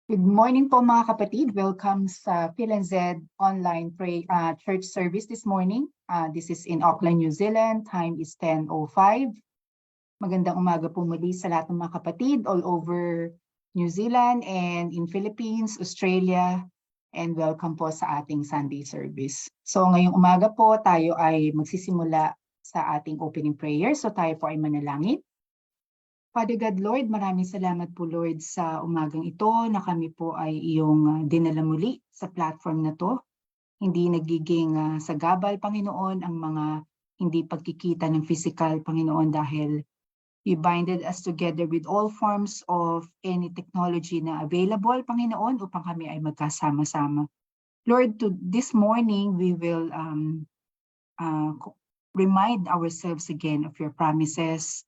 Good morning po mga kapatid. Welcome sa PhilNZ online church service this morning. This is in Auckland, New Zealand. Time is 10:05. Magandang umaga po muli sa lahat ng mga kapatid all over New Zealand and in Philippines, Australia, and welcome po sa ating Sunday service. So ngayong umaga po tayo ay magsisimula sa ating opening prayer. So tayo po ay manalangin. Father God, Lord, maraming salamat po, Lord, sa umagang ito na kami po ay iyong dinala muli sa platform na to. Hindi nagiging sagabal, Panginoon, ang mga hindi pagkikita ng physical, Panginoon, dahil you binded us together with all forms of any technology na available, Panginoon, upang kami ay magkasama-sama. Lord, this morning we will remind ourselves again of your promises.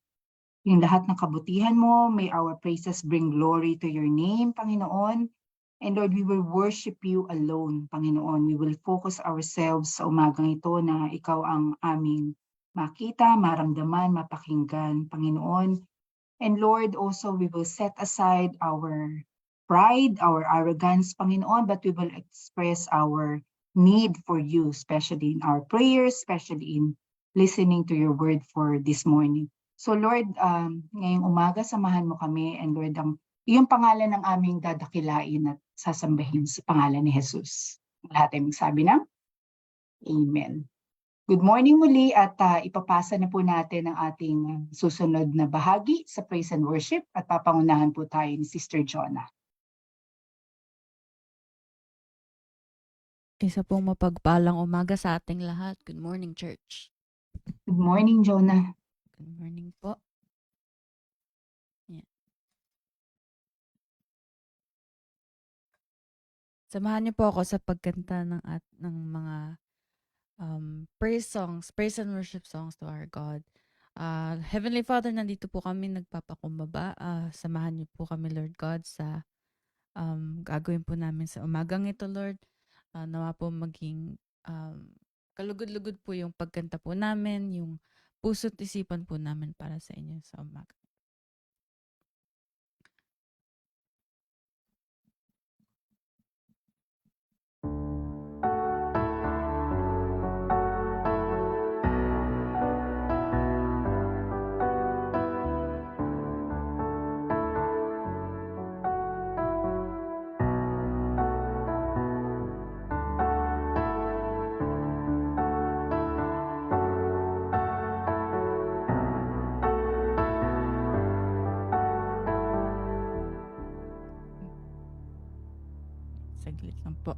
Yung lahat ng kabutihan mo, may our praises bring glory to your name, Panginoon. And Lord, we will worship you alone, Panginoon. We will focus ourselves sa umagang ito na ikaw ang aming makita, maramdaman, mapakinggan, Panginoon. And Lord, also we will set aside our pride, our arrogance, Panginoon, but we will express our need for you, especially in our prayers, especially in listening to your word for this morning. So Lord, ngayong umaga, samahan mo kami, and Lord, ang iyong pangalan ng aming dadakilain at sasambahin sa pangalan ni Jesus. Lahat ay magsabi ng Amen. Good morning muli at ipapasa na po natin ang ating susunod na bahagi sa Praise and Worship at papangunahan po tayo ni Sister Jonah. Isa pong mapagpalang umaga sa ating lahat. Good morning, church. Good morning, Jonah. Good morning po. Yeah. Samahan niyo po ako sa pagkanta ng mga praise songs, praise and worship songs to our God. Heavenly Father, nandito po kami nagpapakumbaba. Samahan niyo po kami, Lord God, sa gagawin po namin sa umagang ito, Lord. Nawa po maging kalugod-lugod po yung pagkanta po namin, yung puso't isipan po namin para sa inyo sa umaga. Saglit lang po.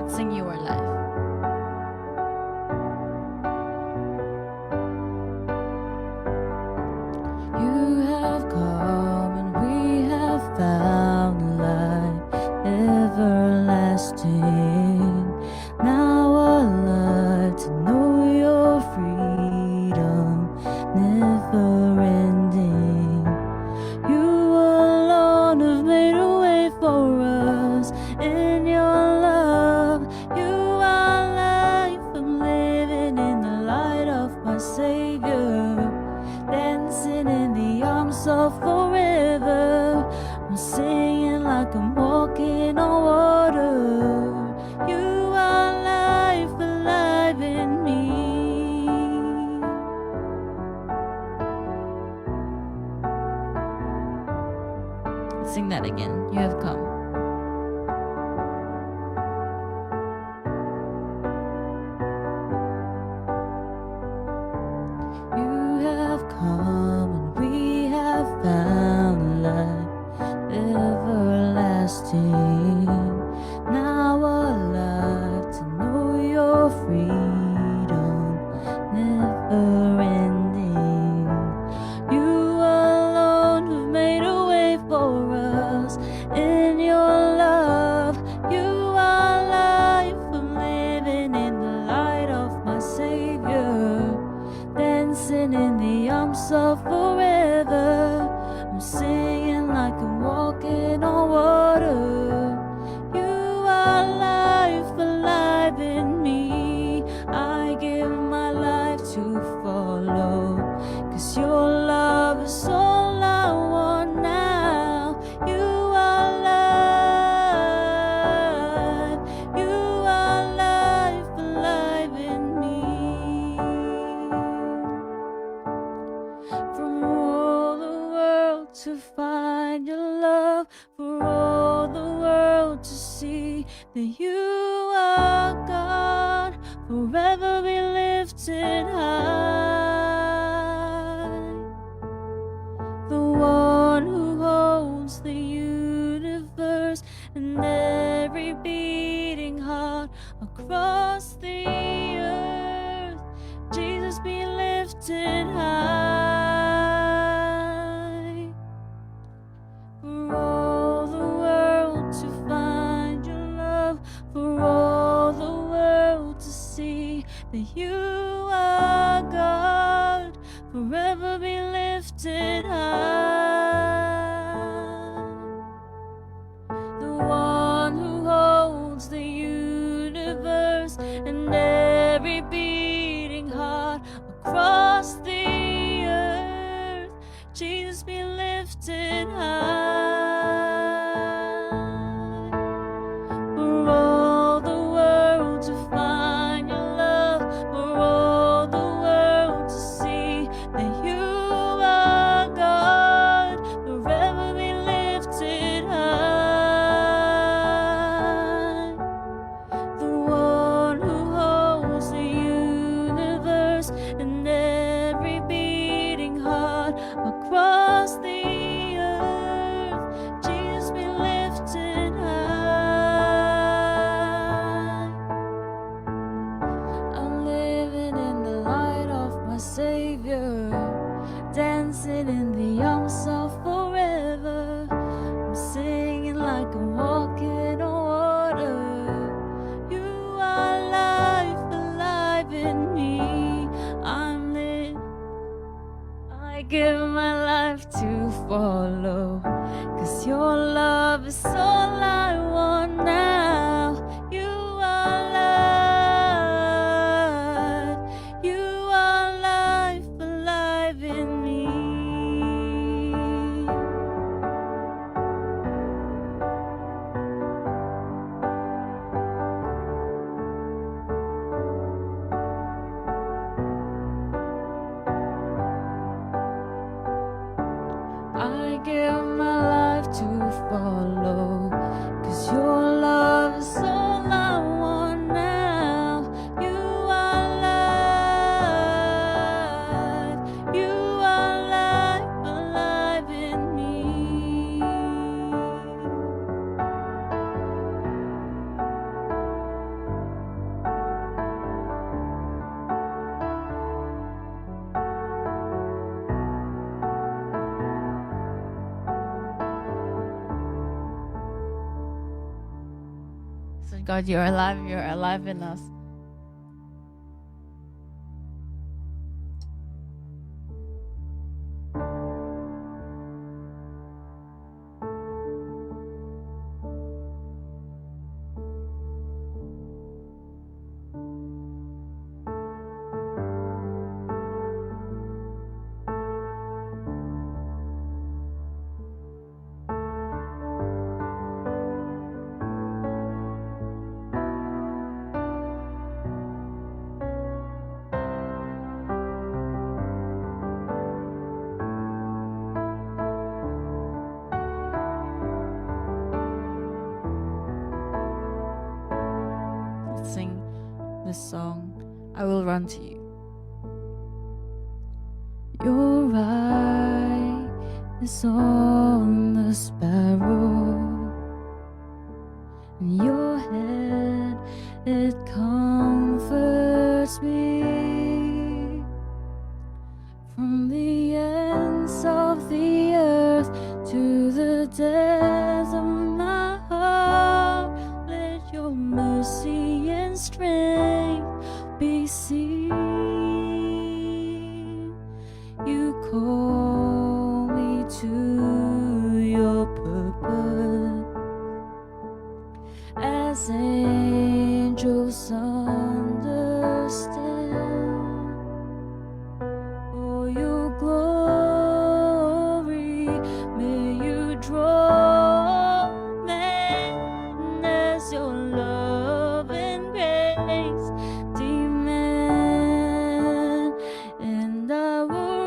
Let's sing You Are Life. You have come and we have found life everlasting. Now alive to know your freedom, never ending. You alone have made a way for us in your love. You are life, I'm living in the light of my Savior, dancing in the arms of forever. I'm singing like I'm walking on water. You are life alive in me. Let's sing that again. You have come. arms of forever. I'm singing like I'm walking on water. You are life alive in me. I give my life to follow, 'cause your love is all I want now. You are life, you are life alive in me. From all the world to find your love, for all the world to see that you are God, forever be lifted high. The one who holds the universe and every beating heart across the earth. Jesus, be lifted high. For all the world to find your love, for all the world to see that you are God, forever be lifted high. The one who holds the universe and every beating heart across the earth. Jesus, be lifted high. For all the world to find your love, for all the world to see that you are God, forever be lifted high. The one who holds the universe and every beating heart across the earth. Jesus, be lifted high. I'm living in the light of my Savior, dancing in the arms of forever. I'm singing like I'm walking on water. You are life alive in me. I give my life to follow, 'cause your love is all I want now. You are life, you are life alive in me. I give my life to follow, 'cause your love is all I want now. You are life, you are life alive in me. So God, you're alive in us. Let's sing this song, I Will Run to You. Your eye is on the sparrow, and your hand, it comforts me. From the ends of the earth to the depths of my heart, let your mercy and strength be seen. You call me to your purpose as angels understand. For your glory, may you draw men as your love and grace demand, and I will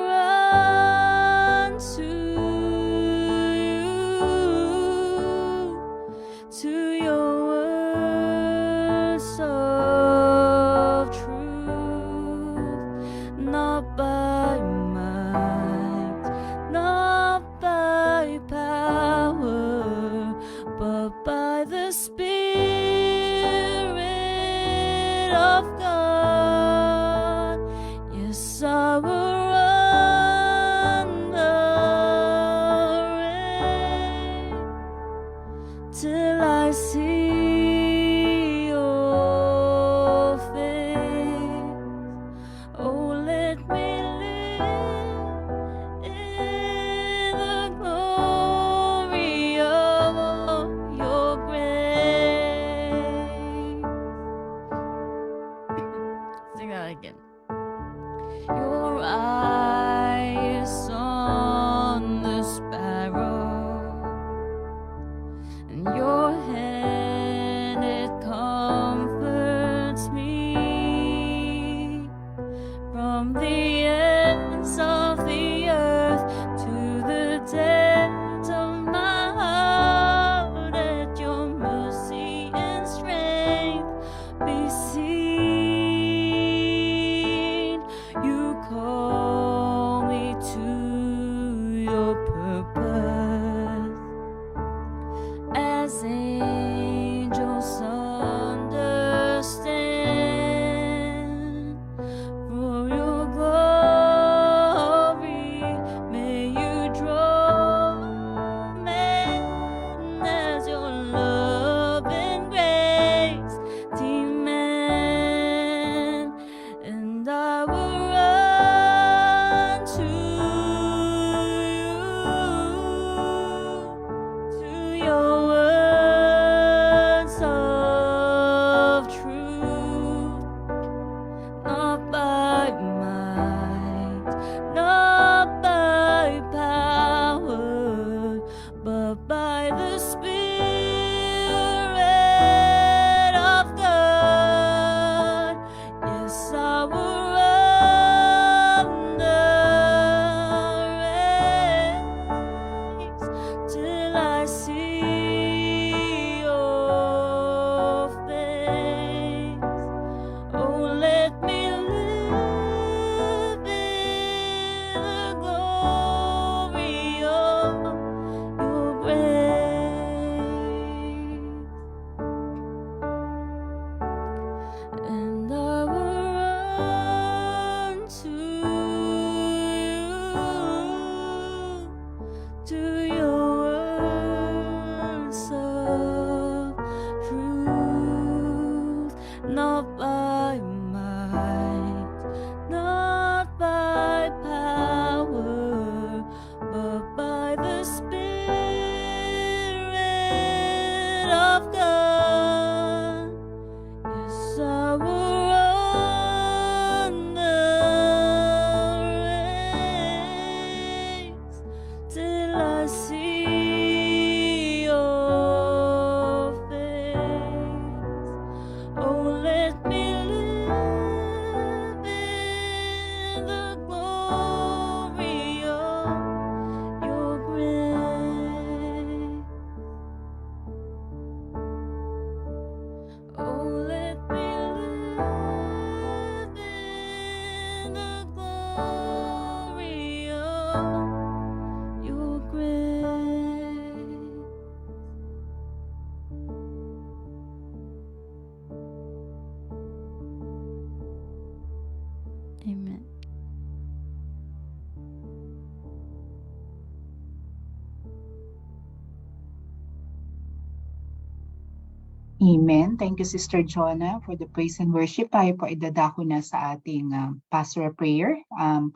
Amen. Thank you, Sister Jonah, for the praise and worship. Tayo po ay dadako na sa ating pastoral prayer.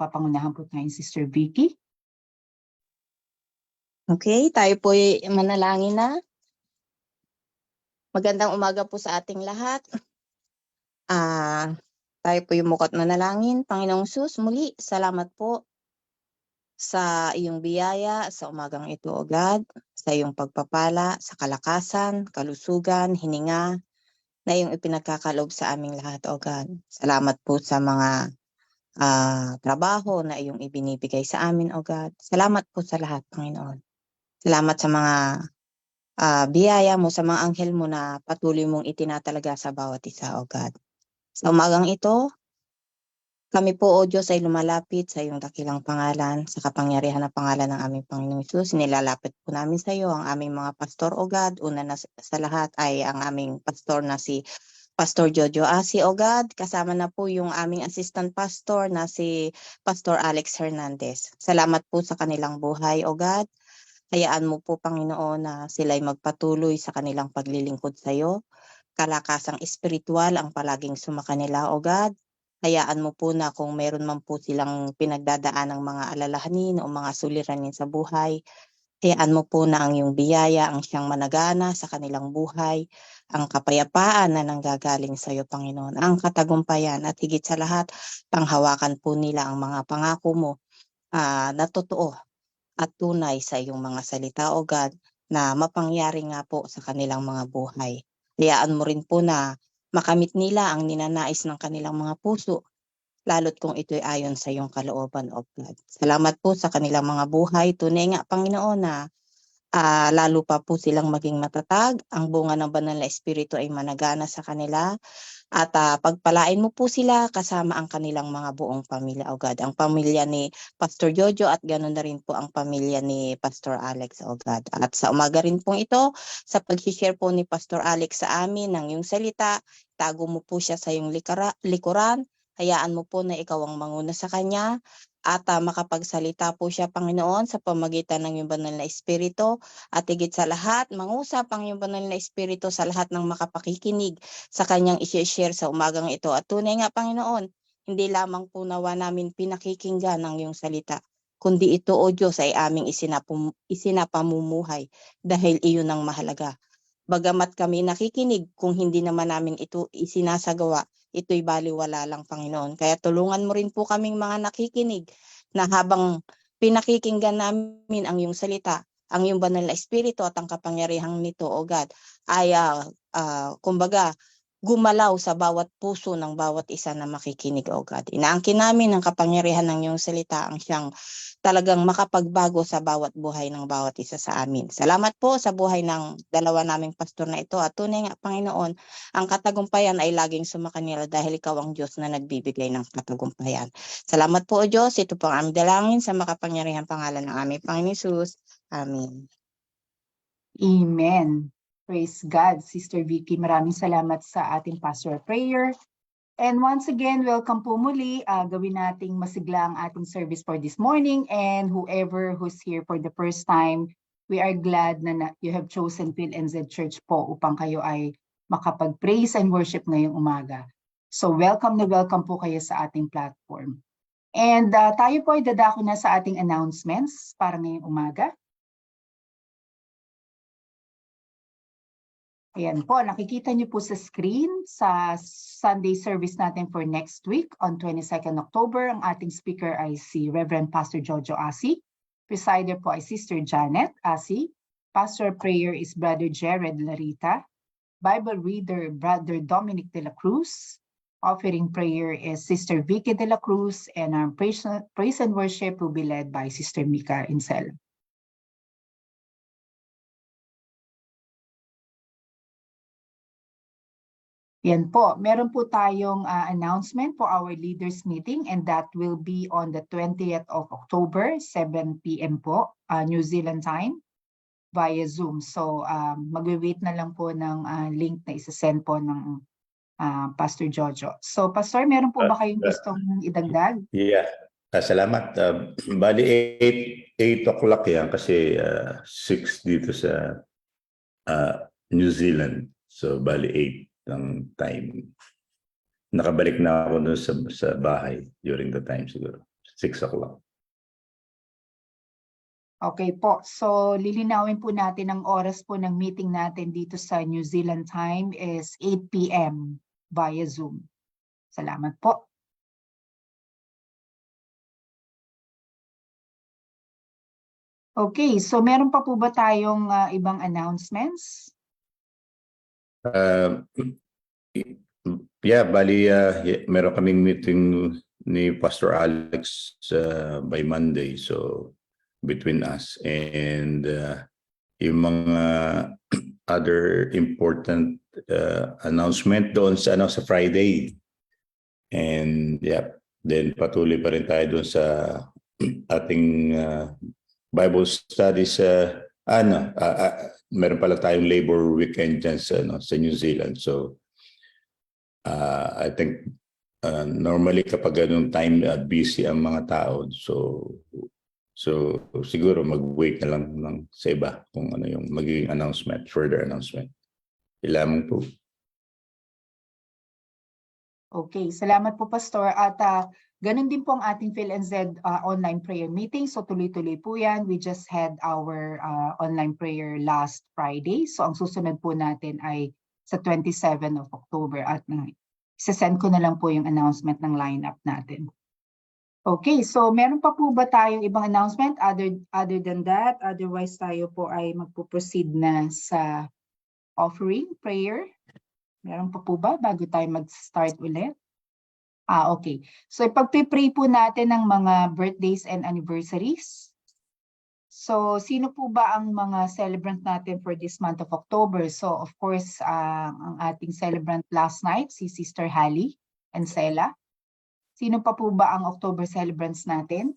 Papangunahan po tayo Sister Vicky. Okay, tayo po manalangin na. Magandang umaga po sa ating lahat. Tayo po yumukot manalangin. Panginoong Sus, muli, salamat po sa iyong biyaya sa umagang ito, O God, sa iyong pagpapala, sa kalakasan, kalusugan, hininga, na iyong ipinagkakaloob sa aming lahat, O God. Salamat po sa mga trabaho na iyong ibinibigay sa amin, O God. Salamat po sa lahat, Panginoon. Salamat sa mga biyaya mo, sa mga anghel mo na patuloy mong itinatalaga sa bawat isa, O God. Sa umagang ito, kami po, O Diyos, ay lumalapit sa iyong dakilang pangalan, sa kapangyarihan na pangalan ng aming Panginoong Hesus. Nilalapit po namin sa iyo ang aming mga pastor, O God. Una na sa lahat ay ang aming pastor na si Pastor Jojo Asi, O God. Kasama na po yung aming assistant pastor na si Pastor Alex Hernandez. Salamat po sa kanilang buhay, O God. Hayaan mo po, Panginoon, na sila'y magpatuloy sa kanilang paglilingkod sa iyo. Kalakasang espiritual ang palaging sumakanila, O God. Hayaan mo po na kung meron man po silang pinagdadaan ng mga alalahanin o mga suliranin sa buhay, hayaan mo po na ang iyong biyaya ang siyang managana sa kanilang buhay, ang kapayapaan na nanggagaling sa iyo, Panginoon, ang katagumpayan at higit sa lahat, panghawakan po nila ang mga pangako mo na totoo at tunay sa iyong mga salita, O God, na mapangyari nga po sa kanilang mga buhay. Hayaan mo rin po na makamit nila ang ninanais ng kanilang mga puso, lalo't kung ito'y ayon sa iyong kalooban, O God. Salamat po sa kanilang mga buhay. Tunay nga, Panginoon, na lalo pa po silang maging matatag. Ang bunga ng banal na espiritu ay managana sa kanila. At pagpalain mo po sila kasama ang kanilang mga buong pamilya, O God. Ang pamilya ni Pastor Jojo at ganoon na rin po ang pamilya ni Pastor Alex, O God. At sa umaga rin pong ito, sa pag-share po ni Pastor Alex sa amin ng iyong salita, tago mo po siya sa iyong likuran. Hayaan mo po na ikaw ang manguna sa kanya at makapagsalita po siya, Panginoon, sa pamagitan ng iyong banal na espiritu. At higit sa lahat, mangusap ang iyong banal na espiritu sa lahat ng makapakikinig sa kanyang i-share sa umagang ito. At tunay nga, Panginoon, hindi lamang po nawa namin pinakikinggan ang iyong salita, kundi ito, O Diyos, ay aming isinapamumuhay dahil iyon ang mahalaga. Bagamat kami nakikinig, kung hindi naman namin ito isinasagawa, ito'y baliwala lang, Panginoon. Kaya tulungan mo rin po kaming mga nakikinig na habang pinakikinggan namin ang iyong salita, ang iyong banal na espiritu at ang kapangyarihan nito, O God, ay kumbaga gumalaw sa bawat puso ng bawat isa na makikinig, O God. Inaangkin namin ang kapangyarihan ng iyong salita, ang siyang talagang makapagbago sa bawat buhay ng bawat isa sa amin. Salamat po sa buhay ng dalawa naming pastor na ito. At tunay nga, Panginoon, ang katagumpayan ay laging sumakanila dahil ikaw ang Diyos na nagbibigay ng katagumpayan. Salamat po, O Diyos. Ito po ang aming dalangin sa makapangyarihang pangalan ng aming Panginoon Hesus. Amen. Amen. Praise God, Sister Vicky. Maraming salamat sa ating pastoral prayer. And once again, welcome po muli. Gawin nating masigla ang ating service for this morning. And whoever who's here for the first time, we are glad na you have chosen PhilNZ Church po upang kayo ay makapag-praise and worship ngayong umaga. So welcome na welcome po kayo sa ating platform. And tayo po ay dadako na sa ating announcements para ngayong umaga. Ayan po, nakikita niyo po sa screen sa Sunday service natin for next week on 22nd October. Ang ating speaker ay si Reverend Pastor Jojo Asi. Presider po ay Sister Janet Asi. Pastor prayer is Brother Jared Larita. Bible reader Brother Dominic de la Cruz. Offering prayer is Sister Vicky de la Cruz. And our praise and worship will be led by Sister Mika Incel. Yan po, meron po tayong announcement for our leaders meeting and that will be on the 20th of October, 7 p.m. po, New Zealand time, via Zoom. So magwi-wait na lang po ng link na isa-send po ng Pastor Jojo. So Pastor, meron po ba kayong gustong idagdag? Yeah, salamat. Bali 8 o'clock yan kasi 6 dito sa New Zealand. So, bali 8 ng time. Nakabalik na ako doon sa bahay during the time siguro. 6 o'clock. Okay po. So, lilinawin po natin ang oras po ng meeting natin dito sa New Zealand time is 8 p.m. via Zoom. Salamat po. Okay, so meron pa po ba tayong ibang announcements? Bali, meron kaming meeting ni Pastor Alex by Monday. So, between us and yung mga other important announcement doon sa Friday. And then patuloy pa rin tayo doon sa ating Bible studies. Meron pala tayong labor weekend dyan sa New Zealand. So I think normally kapag ganung time busy ang mga tao. So siguro mag-wait na lang sa iba kung ano yung magiging announcement, further announcement. Ilamang po. Okay, salamat po Pastor. At ganun din po ang ating PhilNZ online prayer meeting. So tuloy-tuloy po yan. We just had our online prayer last Friday. So ang susunod po natin ay sa 27 of October. At isasend ko na lang po yung announcement ng lineup natin. Okay, so meron pa po ba tayong ibang announcement other than that? Otherwise tayo po ay magpo-proceed na sa offering, prayer. Meron pa po ba bago tayo mag-start ulit? Okay. So ipagpipray po natin ng mga birthdays and anniversaries. So sino po ba ang mga celebrant natin for this month of October? So of course, ang ating celebrant last night, si Sister Hallie and Sela. Sino pa po ba ang October celebrants natin?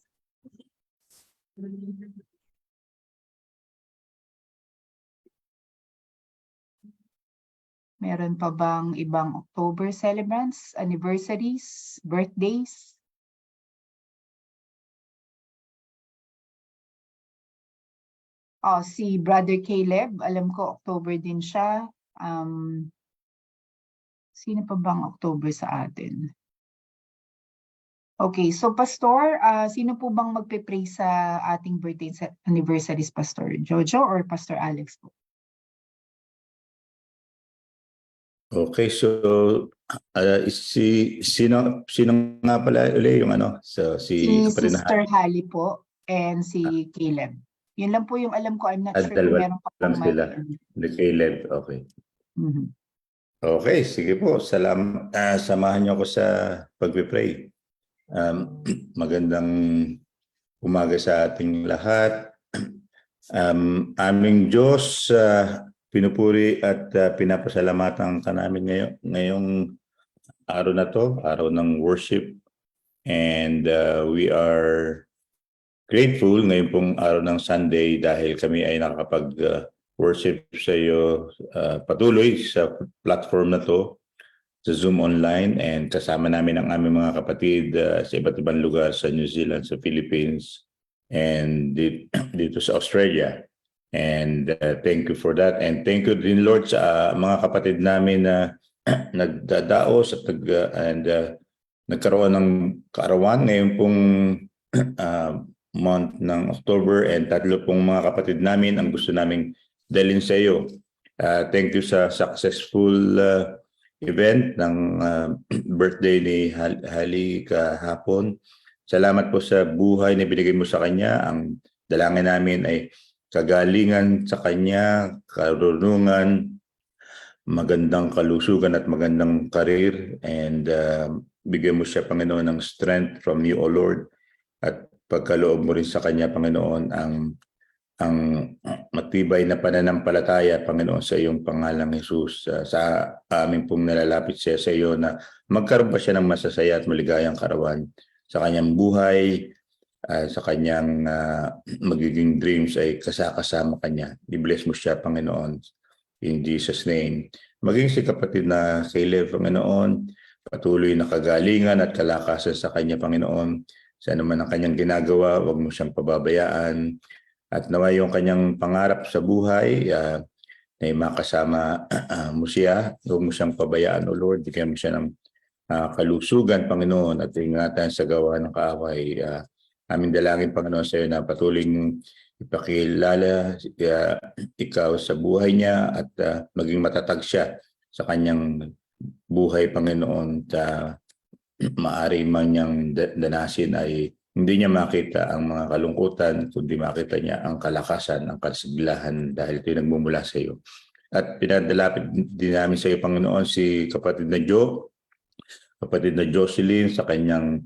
Meron pa bang ibang October celebrants, anniversaries, birthdays? Si Brother Caleb, alam ko October din siya. Sino pa bang October sa atin? Okay, so Pastor, sino po bang magpe-pray sa ating birthday anniversaries, Pastor Jojo or Pastor Alex po? Okay, so sino nga pala uli yung Si Sister Hallie po and si Caleb. Yun lang po yung alam ko. I'm not sure kung meron pa pong sila. The Caleb, okay. Mm-hmm. Okay, sige po. Samahan niyo ako sa pagpipray. Magandang umaga sa ating lahat. Aming Diyos, pinupuri at pinapasalamatan ka namin ngayong araw na to, araw ng worship. And we are grateful ngayon pong araw ng Sunday dahil kami ay nakakapag-worship sa iyo patuloy sa platform na to, sa Zoom online, and kasama namin ang aming mga kapatid sa iba't ibang lugar sa New Zealand, sa Philippines, and dito sa Australia. And thank you for that. And thank you din, Lord, sa mga kapatid namin na nagdadaos at nagkaroon ng kaarawan ngayon pong month ng October, and 3 pong mga kapatid namin ang gusto naming dalhin sa iyo. Thank you sa successful event ng birthday ni Hallie kahapon. Salamat po sa buhay na binigay mo sa kanya. Ang dalangin namin ay kagalingan sa kanya, karunungan, magandang kalusugan at magandang karir, and bigyan mo siya, Panginoon, ng strength from you, O Lord, at pagkaloob mo rin sa kanya, Panginoon, ang matibay na pananampalataya, Panginoon, sa iyong pangalang Jesus. Sa aming pong nalalapit siya sa iyo na magkaroon pa siya ng masasaya at maligayang karawan sa kanyang buhay, sa kanyang magiging dreams ay kasama kanya. I-bless mo siya, Panginoon, in Jesus' name. Maging si kapatid na Caleb, Panginoon, patuloy na kagalingan at kalakasan sa kanya, Panginoon. Sa naman ang kanyang ginagawa, huwag mo siyang pababayaan. At nawa yung kanyang pangarap sa buhay, na makasama mo siya. Huwag mo siyang pabayaan, O Lord. Bigyan mo siya ng kalusugan, Panginoon, at ingatan sa gawa ng kaaway. Aming dalangin, Panginoon, sa iyo na patuloy mong ipakilala ikaw sa buhay niya at maging matatag siya sa kanyang buhay, Panginoon. Maaari man niyang danasin ay hindi niya makita ang mga kalungkutan, kundi makita niya ang kalakasan, ang kasiglahan dahil ito nagmumula sa iyo. At pinadalapit din namin sa iyo, Panginoon, si kapatid na Jocelyn sa kanyang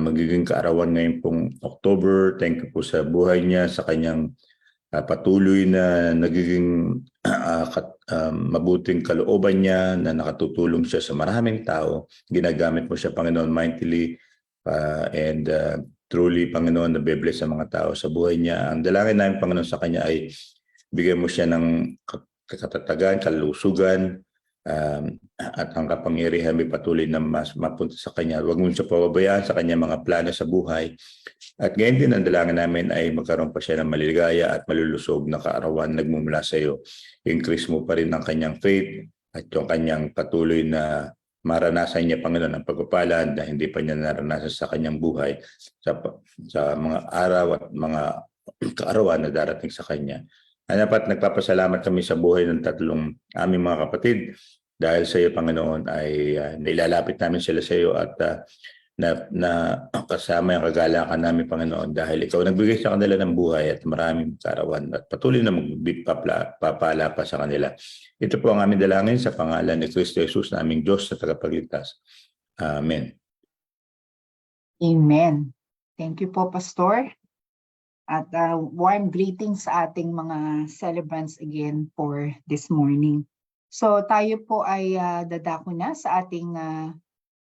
magiging kaarawan ngayon pong October. Thank you po sa buhay niya, sa kanyang patuloy na nagiging mabuting kalooban niya, na nakatutulong siya sa maraming tao. Ginagamit mo siya, Panginoon, mightily and truly, Panginoon, nabe-bless sa mga tao sa buhay niya. Ang dalangin namin, Panginoon, sa kanya ay bigyan mo siya ng katatagan, kalusugan, at ang kapangyarihan may patuloy na mas mapunta sa kanya. Huwag mo siya pababayaan sa kanya mga plano sa buhay. At ngayon din, ang dalangin namin ay magkaroon pa siya ng maligaya at malulusog na kaarawan nagmumula sa iyo. Increase mo pa rin ang kanyang faith at yung kanyang patuloy na maranasan niya, Panginoon, ang pagpapala na hindi pa niya naranasan sa kanyang buhay sa mga araw at mga kaarawan na darating sa kanya. Dapat nagpapasalamat kami sa buhay ng tatlong aming mga kapatid dahil sa iyo, Panginoon, ay nailalapit namin sila sa iyo at na kasama yung kagalakan namin, Panginoon, dahil ikaw nagbigay sa kanila ng buhay at maraming kaarawan at patuloy na magpapala pa sa kanila. Ito po ang aming dalangin sa pangalan ni Kristo Jesus, na aming Diyos na tagapagligtas. Amen. Amen. Thank you po, Pastor. At warm greetings sa ating mga celebrants again for this morning. So tayo po ay dadako na sa ating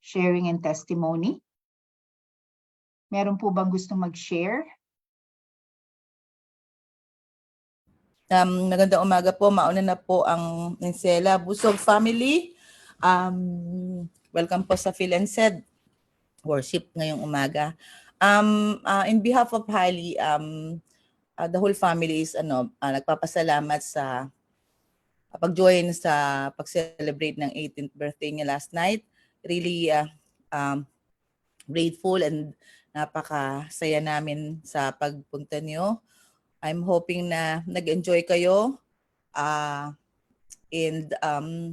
sharing and testimony. Meron po bang gusto mag-share? Magandang umaga po. Mauna na po ang Ensela Busog family. Welcome po sa Phil and Said worship ngayong umaga. In behalf of Hailey, the whole family is nagpapasalamat sa pag-join sa pag-celebrate ng 18th birthday niya last night. Really grateful and napakasaya namin sa pagpunta niyo. I'm hoping na nag-enjoy kayo. And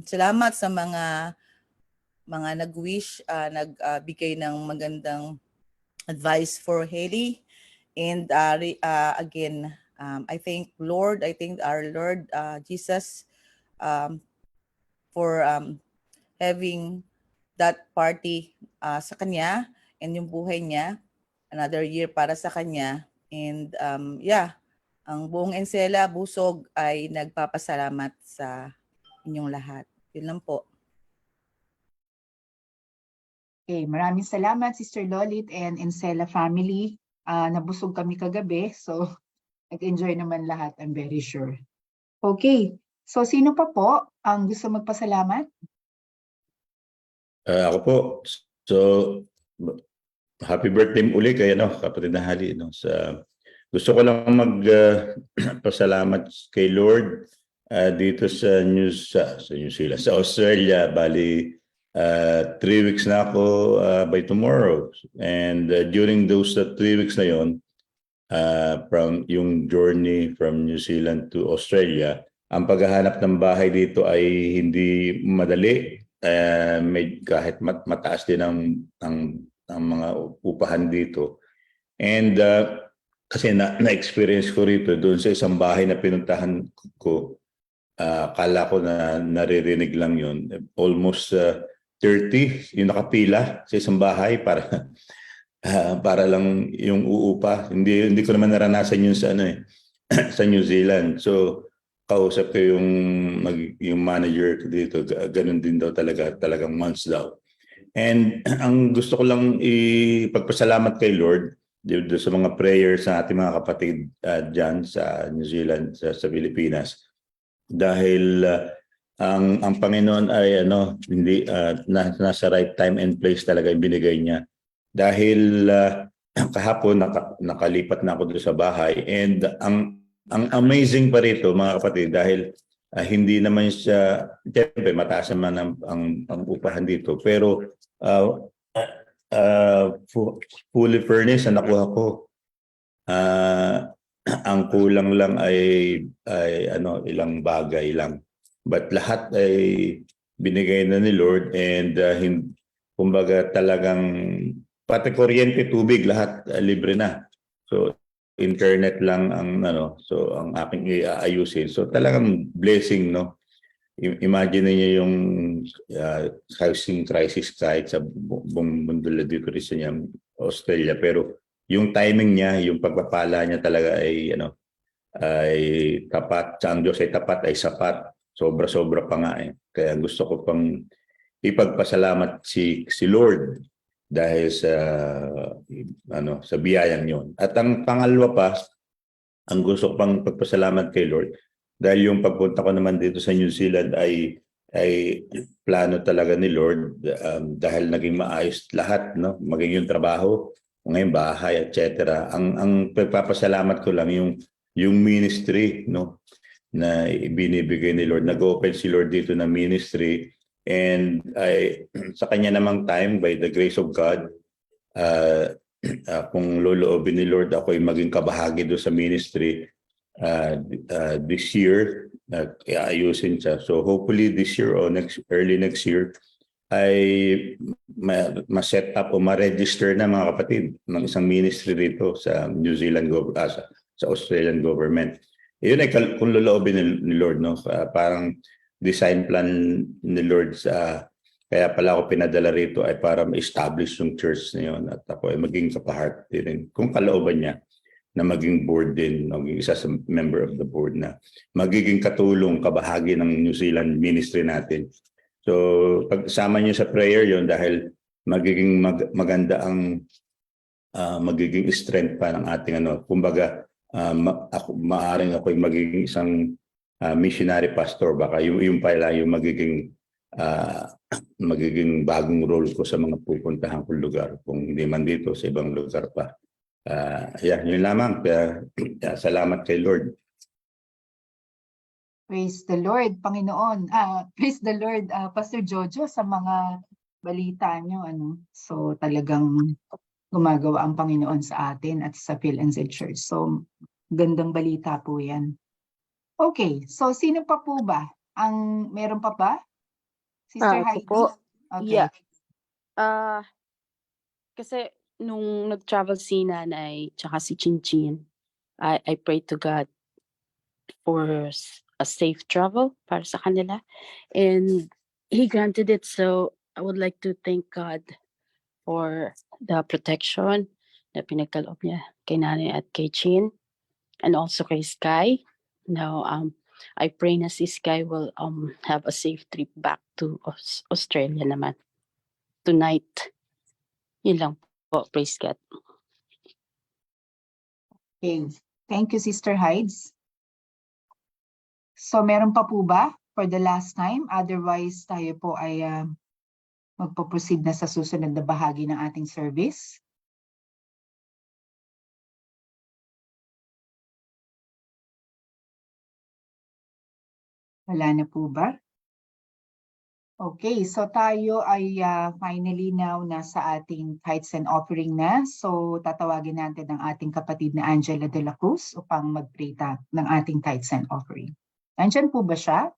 salamat sa mga nag-wish, nagbigay ng magandang advice for Hailey. And again, I thank our Lord Jesus for having that party sa kanya and yung buhay niya, another year para sa kanya. And ang buong Ensela Busog ay nagpapasalamat sa inyong lahat. Yun lang po. Okay, maraming salamat, Sister Lolit and Ensela family. Nabusog kami kagabi, so nag-enjoy naman lahat, I'm very sure. Okay, so sino pa po ang gusto magpasalamat? Ako po. So, happy birthday uli kay kapatid na Hali. Gusto ko lang magpasalamat kay Lord dito sa New Zealand, sa Australia. Bali, 3 weeks na ako by tomorrow. And during those 3 weeks na yon, from yung journey from New Zealand to Australia, ang paghahanap ng bahay dito ay hindi madali. Kahit mataas din ang mga upahan dito. And kasi na-experience ko rito doon sa isang bahay na pinuntahan ko, kala ko na naririnig lang yun. Almost 30 yung nakapila sa isang bahay para lang yung uupa. Hindi ko naman naranasan yun sa sa New Zealand. So kausap ko yung manager dito, ganun din daw talagang months daw. And ang gusto ko lang ipagpasalamat kay Lord sa mga prayers sa ating mga kapatid dyan sa New Zealand, sa Pilipinas. Dahil ang Panginoon ay hindi nasa right time and place talaga yung binigay niya. Dahil kahapon nakalipat na ako doon sa bahay, and ang amazing pa rito, mga kapatid, dahil Hindi naman siya, siyempre mataas naman ang upahan dito, pero fully furnished na nakuha ko. Ang kulang lang ay ilang bagay lang. But lahat ay binigay na ni Lord, and kumbaga talagang pati kuryente, tubig, lahat libre na. So internet lang ang so ang aking iayusin. So talagang blessing, no? Imagine niyo yung housing crisis kahit sa buong mundo dito rin sa Australia, pero yung timing niya, yung pagpapala niya talaga ay ay tapat. Sa ang Diyos ay tapat, ay sapat. Sobra-sobra pa nga eh. Kaya gusto ko pang ipagpasalamat si Lord dahil sa biyayang yon. At ang pangalawa pa, ang gusto ko pang pagpasalamat kay Lord dahil yung pagpunta ko naman dito sa New Zealand ay plano talaga ni Lord, dahil naging maayos lahat, no? Maging yung trabaho, ngayon bahay, etc. Ang pagpapasalamat ko lang yung ministry, no, na ibinibigay ni Lord. Nag-open si Lord dito na ministry, and sa kanya namang time, by the grace of God, kung loloobin ni Lord ako ay maging kabahagi doon sa ministry this year, ayusin siya. So hopefully this year or early next year ay ma-set up o ma-register na, mga kapatid, ng isang ministry dito sa New Zealand sa Australian government. Yun ay kung loloobin ni Lord, no? Parang design plan ni Lord kaya pala ako pinadala rito ay para ma-establish yung church na yun, at ako ay maging kapahart din kung kalooban niya na maging board din, maging isa sa member of the board na magiging katulong, kabahagi ng New Zealand ministry natin. So pagsama niyo sa prayer yon, dahil magiging maganda ang magiging strength pa ng ating kumbaga maaring ako yung magiging isang missionary pastor, baka yung pala yung magiging bagong role ko sa mga pupuntahan kong lugar, kung hindi man dito sa ibang lugar pa. Yun lamang. Salamat kay Lord. Praise the Lord, Panginoon. Praise the Lord, Pastor Jojo, sa mga balita nyo. So talagang gumagawa ang Panginoon sa atin at sa PhilNZ Church. So gandang balita po yan. Okay, so sino pa po ba? Meron pa ba? Sister Ako Heidi? po. Okay. Yeah. Kasi nung nag-travel si nanay tsaka si Chinchin, I pray to God for a safe travel para sa kanila. And He granted it. So I would like to thank God for the protection na pinagkaloob niya kay nanay at kay Chin, and also kay Sky. Now, I pray na si Sky will have a safe trip back to Australia naman tonight. Yun lang po. Praise God. Okay. Thank you, Sister Hides. So meron pa po ba for the last time? Otherwise, tayo po ay magpo-proceed na sa susunod na bahagi ng ating service. Wala na po ba? Okay, so tayo ay finally now nasa ating tithes and offering na. So tatawagin natin ang ating kapatid na Angela de la Cruz upang mag-pray ng ating tithes and offering. Nandiyan po ba siya?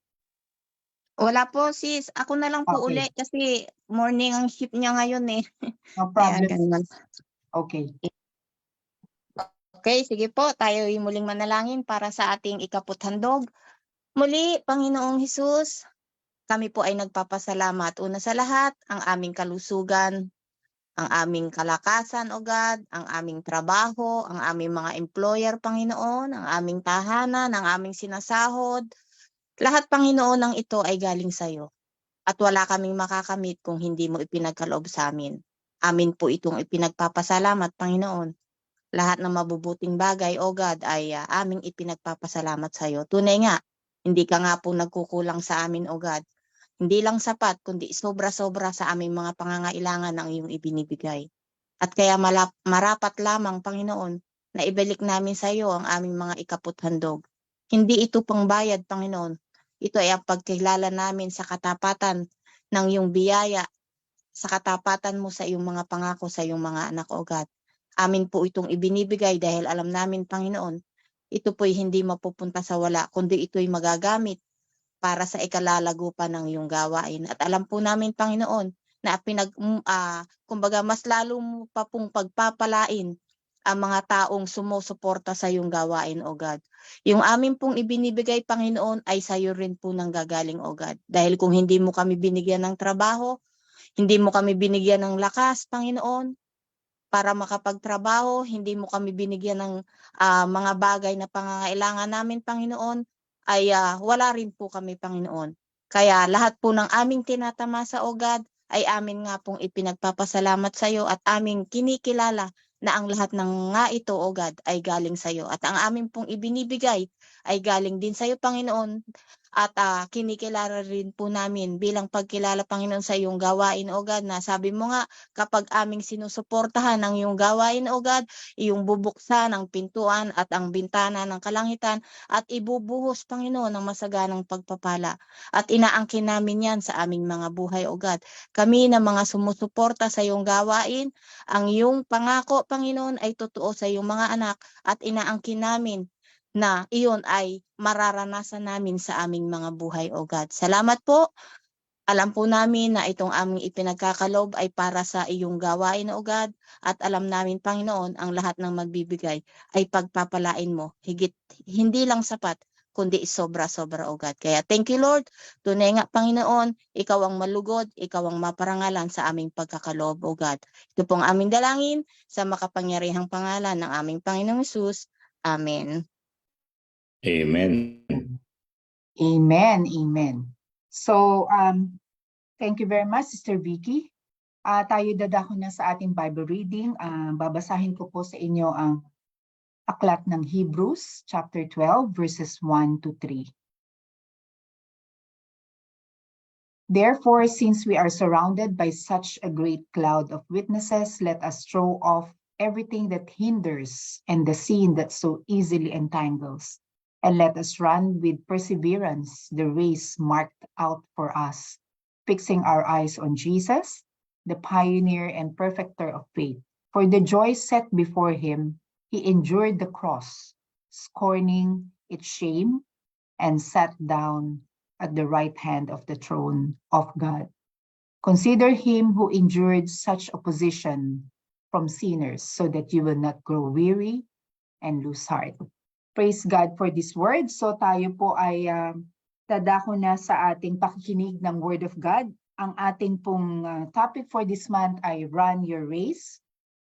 Wala po, sis. Ako na lang po Okay. uli kasi morning ang shift niya ngayon eh. No Kaya problem. ganun. Okay. Okay, sige po. Tayo ay muling manalangin para sa ating ikaputhandog. Muli, Panginoong Hesus, kami po ay nagpapasalamat. Una sa lahat, ang aming kalusugan, ang aming kalakasan, O God, ang aming trabaho, ang aming mga employer, Panginoon, ang aming tahanan, ang aming sinasahod. Lahat, Panginoon, ng ito ay galing sa iyo. At wala kaming makakamit kung hindi mo ipinagkaloob sa amin. Amin po itong ipinagpapasalamat, Panginoon. Lahat ng mabubuting bagay, O God, ay aming ipinagpapasalamat sa iyo. Tunay nga, hindi ka nga po nagkukulang sa amin, O God. Hindi lang sapat, kundi sobra-sobra sa aming mga pangangailangan ang iyong ibinibigay. At kaya marapat lamang, Panginoon, na ibalik namin sa iyo ang aming mga ikaputhandog. Hindi ito pangbayad, Panginoon. Ito ay ang pagkilala namin sa katapatan ng iyong biyaya, sa katapatan mo sa iyong mga pangako sa iyong mga anak, O God. Amin po itong ibinibigay dahil alam namin, Panginoon, ito po'y hindi mapupunta sa wala, kundi ito'y magagamit para sa ikalalago pa ng iyong gawain. At alam po namin, Panginoon, na kumbaga mas lalo mo pa pong pagpapalain ang mga taong sumusuporta sa iyong gawain, O God. Yung amin pong ibinibigay, Panginoon, ay sa iyo rin po nanggagaling, O God. Dahil kung hindi mo kami binigyan ng trabaho, hindi mo kami binigyan ng lakas, Panginoon, para makapagtrabaho, hindi mo kami binigyan ng mga bagay na pangangailangan namin, Panginoon, ay wala rin po kami, Panginoon. Kaya lahat po ng aming tinatamasa, O God, ay amin nga pong ipinagpapasalamat sa iyo at aming kinikilala na ang lahat ng nga ito, O God, ay galing sa iyo. At ang amin pong ibinibigay ay galing din sa iyo, Panginoon. At kinikilala rin po namin bilang pagkilala, Panginoon, sa iyong gawain, O God, na sabi mo nga, kapag aming sinusuportahan ang iyong gawain, O God, iyong bubuksan ang pintuan at ang bintana ng kalangitan at ibubuhos, Panginoon, ng masaganang pagpapala. At inaangkin namin yan sa aming mga buhay, O God. Kami na mga sumusuporta sa iyong gawain, ang iyong pangako, Panginoon, ay totoo sa iyong mga anak at inaangkin namin na iyon ay mararanasan namin sa aming mga buhay, O God. Salamat po. Alam po namin na itong aming ipinagkakaloob ay para sa iyong gawain, O God. At alam namin, Panginoon, ang lahat ng magbibigay ay pagpapalain mo. Higit, hindi lang sapat, kundi sobra-sobra, O God. Kaya thank you, Lord. Tunay nga, Panginoon, ikaw ang malugod, ikaw ang maparangalan sa aming pagkakaloob, O God. Ito pong aming dalangin sa makapangyarihang pangalan ng aming Panginoong Hesus. Amen. Amen. Amen. Amen. So, thank you very much, Sister Vicky. Tayo dadako na sa ating Bible reading. Babasahin ko po sa inyo ang aklat ng Hebrews, chapter 12, verses 1 to 3. Therefore, since we are surrounded by such a great cloud of witnesses, let us throw off everything that hinders and the sin that so easily entangles. And let us run with perseverance the race marked out for us, fixing our eyes on Jesus, the pioneer and perfecter of faith. For the joy set before him, he endured the cross, scorning its shame, and sat down at the right hand of the throne of God. Consider him who endured such opposition from sinners, so that you will not grow weary and lose heart. Praise God for this word. So tayo po ay dadako na sa ating pakikinig ng Word of God. Ang ating pong topic for this month ay Run Your Race.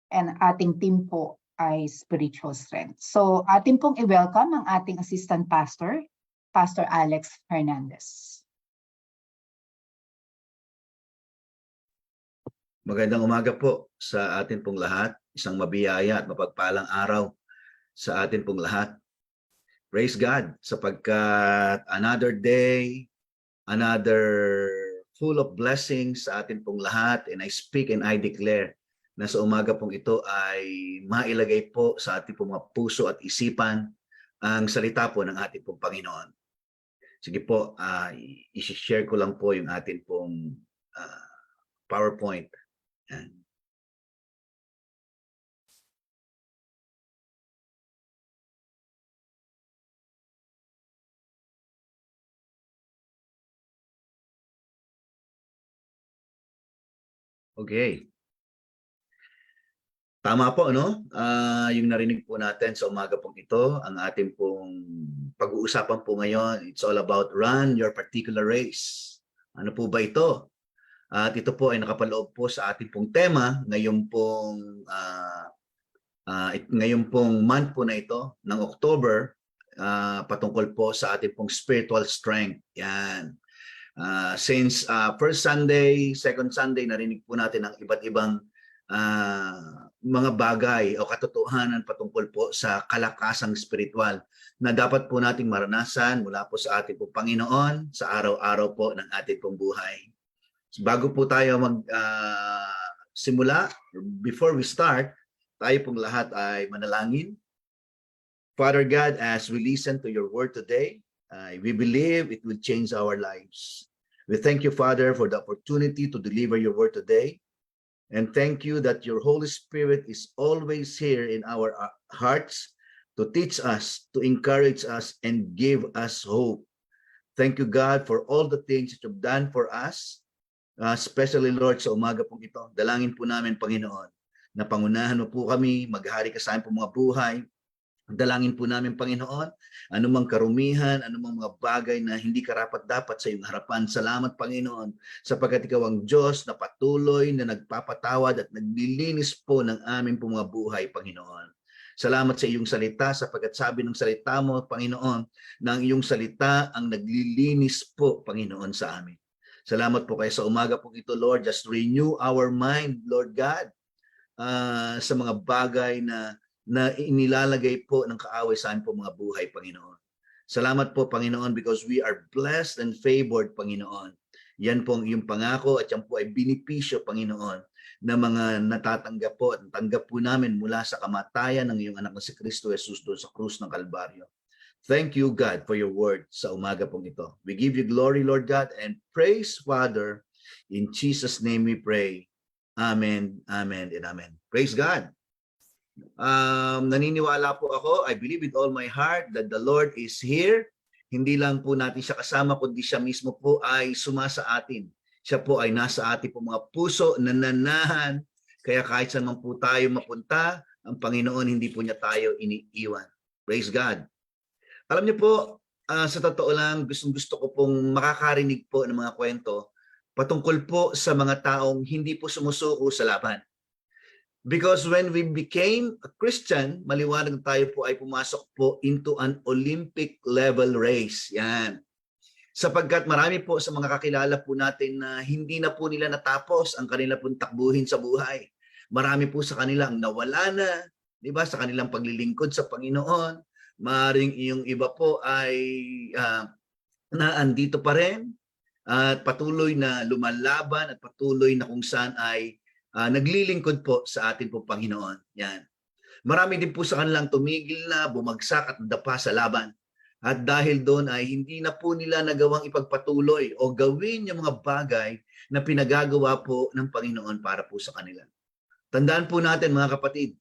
And ating team po ay Spiritual Strength. So ating pong i-welcome ang ating Assistant Pastor, Pastor Alex Hernandez. Magandang umaga po sa atin pong lahat. Isang mabiyaya at mapagpalang araw sa atin pong lahat. Praise God sapagkat another day, another full of blessings sa atin pong lahat, and I speak and I declare na sa umaga pong ito ay mailagay po sa ating pong mga puso at isipan ang salita po ng ating pong Panginoon. Sige po, i-share ko lang po yung ating pong PowerPoint. Yan. Okay. Tama po, no? Yung narinig po natin sa umaga pong ito, ang ating pong pag-uusapan po ngayon, it's all about run your particular race. Ano po ba ito? At ito po ay nakapaloob po sa ating pong tema ngayong pong month po na ito ng October, patungkol po sa ating pong spiritual strength. Yan. Since first Sunday, second Sunday, narinig po natin ang iba't ibang mga bagay o katotohanan patungkol po sa kalakasang spiritual na dapat po nating maranasan mula po sa ating pong Panginoon sa araw-araw po ng ating pong buhay. So, bago po tayo simula, before we start, tayo pong lahat ay manalangin. Father God, as we listen to your word today, We believe it will change our lives. We thank you, Father, for the opportunity to deliver your word today. And thank you that your Holy Spirit is always here in our hearts to teach us, to encourage us, and give us hope. Thank you, God, for all the things that you've done for us, especially, Lord, sa umaga pong ito. Dalangin po namin, Panginoon, na pangunahan mo po kami, maghari ka sa aming po mga buhay. Dalangin po namin, Panginoon, anumang karumihan, anumang mga bagay na hindi karapat-dapat sa iyong harapan. Salamat, Panginoon, sapagkat ikaw ang Diyos na patuloy na nagpapatawad at naglilinis po ng aming po mga buhay, Panginoon. Salamat sa iyong salita, sapagkat sabi ng salita mo, Panginoon, na ang iyong salita ang naglilinis po, Panginoon, sa amin. Salamat po kayo sa umaga po ito, Lord. Just renew our mind, Lord God, sa mga bagay na inilalagay po ng kaaway sa amin po mga buhay, Panginoon. Salamat po, Panginoon, because we are blessed and favored, Panginoon. Yan po ang iyong pangako at yan po ay binipisyo, Panginoon, na mga natatanggap po at tanggap po namin mula sa kamatayan ng iyong anak na si Kristo Jesus doon sa krus ng Kalbaryo. Thank you, God, for your word sa umaga pong ito. We give you glory, Lord God, and praise, Father. In Jesus' name we pray. Amen, amen, and amen. Praise God. Naniniwala po ako, I believe with all my heart that the Lord is here. Hindi lang po natin siya kasama, kundi siya mismo po ay sumasa atin. Siya po ay nasa ating po mga puso, nananahan. Kaya kahit saan man po tayo mapunta, ang Panginoon hindi po niya tayo iniiwan. Praise God. Alam niyo po, sa totoo lang, gusto ko pong makakarinig po ng mga kwento patungkol po sa mga taong hindi po sumusuko sa laban. Because when we became a Christian, maliwanag tayo po ay pumasok po into an Olympic level race. Yan. Sapagkat marami po sa mga kakilala po natin na hindi na po nila natapos ang kanila pong takbuhin sa buhay. Marami po sa kanila ang nawala na, di ba, sa kanilang paglilingkod sa Panginoon. Maring yung iba po ay naandito pa rin at patuloy na lumalaban at patuloy na kung saan ay naglilingkod po sa atin po Panginoon. Yan. Marami din po sa kanilang tumigil na, bumagsak at nadapa sa laban. At dahil doon ay hindi na po nila nagawang ipagpatuloy o gawin yung mga bagay na pinagagawa po ng Panginoon para po sa kanila. Tandaan po natin mga kapatid,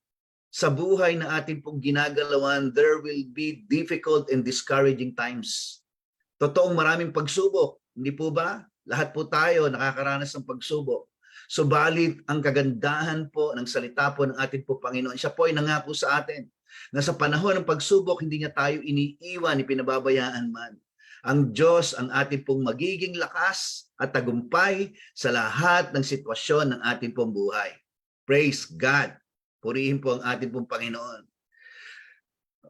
sa buhay na atin pong ginagalawan, there will be difficult and discouraging times. Totoong maraming pagsubok, hindi po ba? Lahat po tayo nakakaranas ng pagsubok. Subalit ang kagandahan po ng salita po ng ating po Panginoon, siya po ay nangako sa atin na sa panahon ng pagsubok, hindi niya tayo iniiwan, ipinababayaan man. Ang Diyos ang ating pong magiging lakas at tagumpay sa lahat ng sitwasyon ng ating pong buhay. Praise God. Purihin po ang ating pong Panginoon.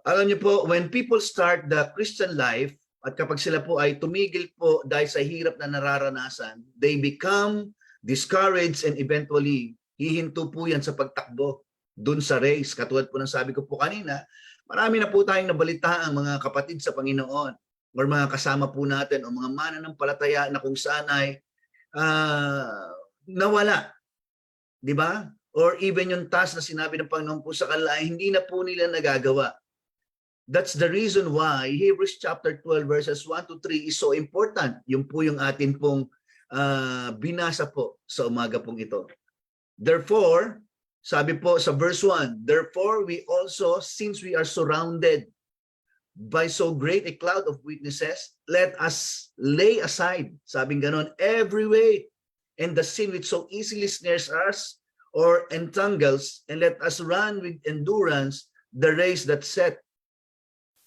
Alam niyo po, when people start the Christian life, at kapag sila po ay tumigil po dahil sa hirap na nararanasan, they become discouraged and eventually hihinto po yan sa pagtakbo dun sa race. Katulad po ng sabi ko po kanina, marami na po tayong nabalitaang mga kapatid sa Panginoon or mga kasama po natin o mga mananampalataya na kung saan ay nawala. Di ba? Or even yung task na sinabi ng Panginoon po sa kanila ay hindi na po nila nagagawa. That's the reason why Hebrews chapter 12 verses 1 to 3 is so important. Yung po yung atin pong binasa po sa umaga pong ito. Therefore, sabi po sa verse 1, therefore we also, since we are surrounded by so great a cloud of witnesses, let us lay aside, sabing ganon, every weight and the sin which so easily snares us or entangles, and let us run with endurance the race that's set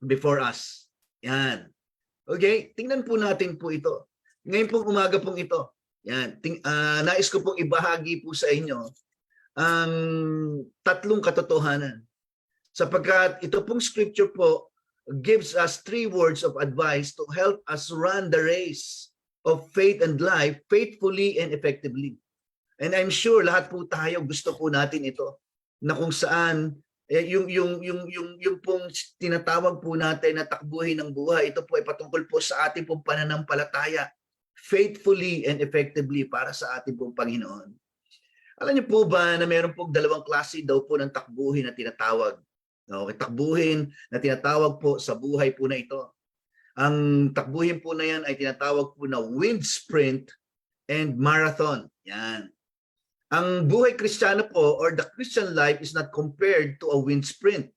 before us. Yan. Okay, tingnan po natin po ito. Ngayon pong umaga pong ito, yan, nais ko pong ibahagi po sa inyo ang tatlong katotohanan. Sapagkat ito pong scripture po gives us 3 words of advice to help us run the race of faith and life faithfully and effectively. And I'm sure lahat po tayo gusto po natin ito na kung saan yung pong tinatawag po natin na takbuhin ng buhay, ito po ay patungkol po sa ating pong pananampalataya faithfully and effectively para sa ating pong Panginoon. Alam niyo po ba na mayroon pong 2 klase daw po ng takbuhin na tinatawag? Okay, takbuhin na tinatawag po sa buhay po na ito. Ang takbuhin po na yan ay tinatawag po na wind sprint and marathon. Yan. Ang buhay Kristiyano po or the Christian life is not compared to a wind sprint.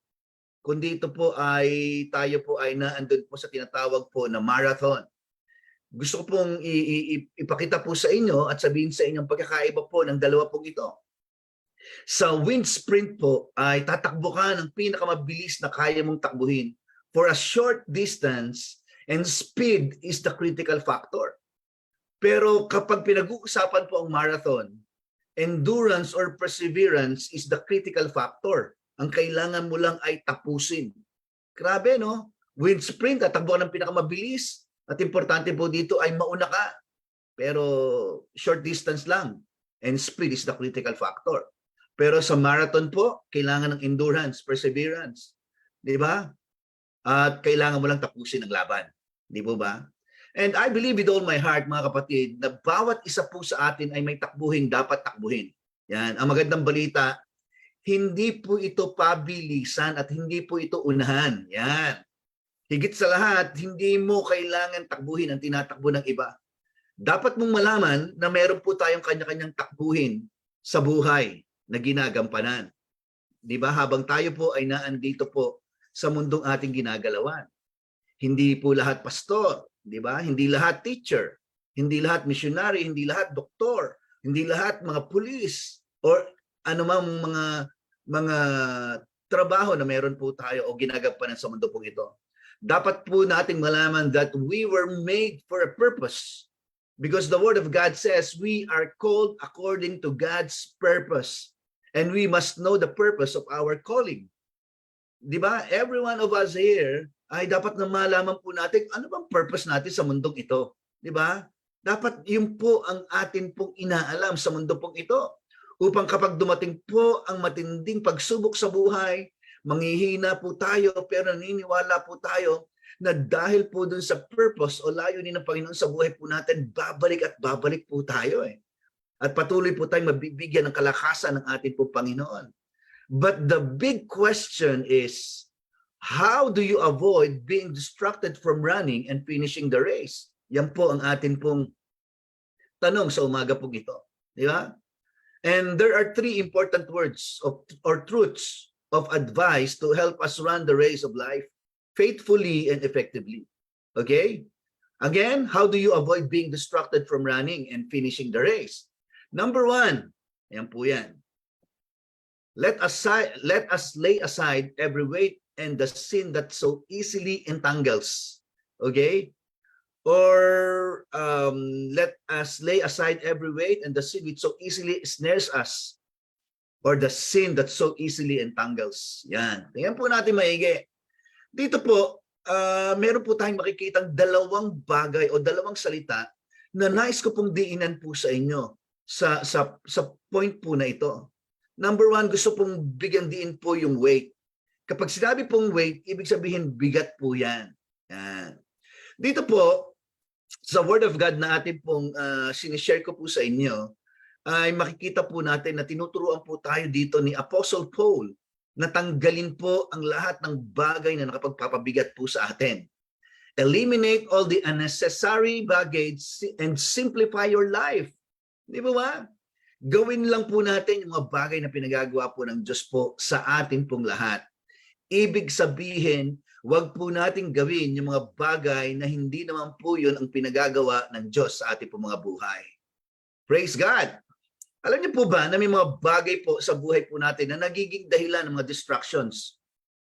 Kundi ito po ay tayo po ay naandun po sa tinatawag po na marathon. Gusto ko pong ipakita po sa inyo at sabihin sa inyo ang pagkakaiba po ng dalawa pong ito. Sa wind sprint po ay tatakbo ka ng pinakamabilis na kaya mong takbuhin for a short distance and speed is the critical factor. Pero kapag pinag-uusapan po ang marathon, endurance or perseverance is the critical factor. Ang kailangan mo lang ay tapusin. Grabe, no? Wind sprint, tatakbo ka ng pinakamabilis. At importante po dito ay mauna ka. Pero short distance lang. And speed is the critical factor. Pero sa marathon po, kailangan ng endurance, perseverance. Di ba? At kailangan mo lang tapusin ang laban. Di po ba? And I believe with all my heart, mga kapatid, na bawat isa po sa atin ay may takbuhin, dapat takbuhin. Yan. Ang magandang balita, hindi po ito pabilisan at hindi po ito unahan. Yan. Higit sa lahat, hindi mo kailangan takbuhin ang tinatakbo ng iba. Dapat mong malaman na meron po tayong kanya-kanyang takbuhin sa buhay na ginagampanan. Di ba? Habang tayo po ay naandito po sa mundong ating ginagalawan. Hindi po lahat pastor, di ba? Hindi lahat teacher, hindi lahat missionary, hindi lahat doktor, hindi lahat mga pulis or anumang mga trabaho na meron po tayo o ginagampanan sa mundo pong ito. Dapat po nating malaman that we were made for a purpose. Because the Word of God says we are called according to God's purpose. And we must know the purpose of our calling. Di ba? Every one of us here ay dapat na malaman po natin ano bang purpose natin sa mundong ito. Di ba? Dapat yun po ang atin pong inaalam sa mundo pong ito. Upang kapag dumating po ang matinding pagsubok sa buhay, manghihina po tayo pero naniniwala po tayo na dahil po dun sa purpose o layunin ng Panginoon sa buhay po natin, babalik at babalik po tayo eh. At patuloy po tayong mabibigyan ng kalakasan ng ating po Panginoon. But the big question is, how do you avoid being distracted from running and finishing the race? Yan po ang atin pong tanong sa umaga pong ito. Di ba? And there are three important words or truths of advice to help us run the race of life faithfully and effectively. Okay? Again, how do you avoid being distracted from running and finishing the race? Number one, ayan po yan. Let us lay aside every weight and the sin that so easily entangles. Okay? Or let us lay aside every weight and the sin which so easily snares us. Or the sin that so easily entangles. Yan. Tingnan po natin maigi. Dito po, meron po tayong makikitang dalawang bagay o dalawang salita na nais ko pong diinan po sa inyo sa point po na ito. Number one, gusto pong bigyan diin po yung weight. Kapag sinabi pong weight, ibig sabihin bigat po yan. Yan. Dito po, sa Word of God na atin pong sinishare ko po sa inyo, ay makikita po natin na tinuturuan po tayo dito ni Apostle Paul na tanggalin po ang lahat ng bagay na nakapagpapabigat po sa atin. Eliminate all the unnecessary baggage and simplify your life. Di ba? Gawin lang po natin yung mga bagay na pinagagawa po ng Diyos po sa atin pong lahat. Ibig sabihin, wag po nating gawin yung mga bagay na hindi naman po yun ang pinagagawa ng Diyos sa ating pong mga buhay. Praise God! Alam niyo po ba na may mga bagay po sa buhay po natin na nagiging dahilan ng mga distractions?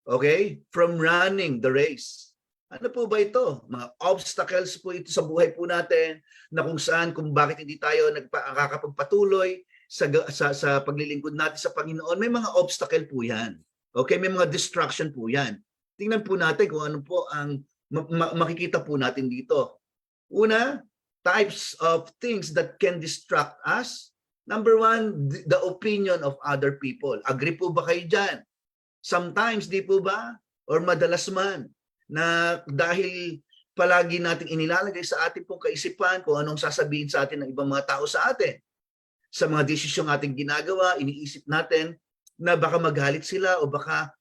Okay? From running the race. Ano po ba ito? Mga obstacles po ito sa buhay po natin na kung saan, kung bakit hindi tayo nakakapagpatuloy sa paglilingkod natin sa Panginoon. May mga obstacle po yan. Okay? May mga distraction po yan. Tingnan po natin kung ano po ang makikita po natin dito. Una, types of things that can distract us. Number one, the opinion of other people. Agree po ba kayo dyan? Sometimes, di po ba? Or madalas man, na dahil palagi nating inilalagay sa ating pong kaisipan kung anong sasabihin sa atin ng ibang mga tao sa atin. Sa mga desisyong ating ginagawa, iniisip natin na baka magalit sila o baka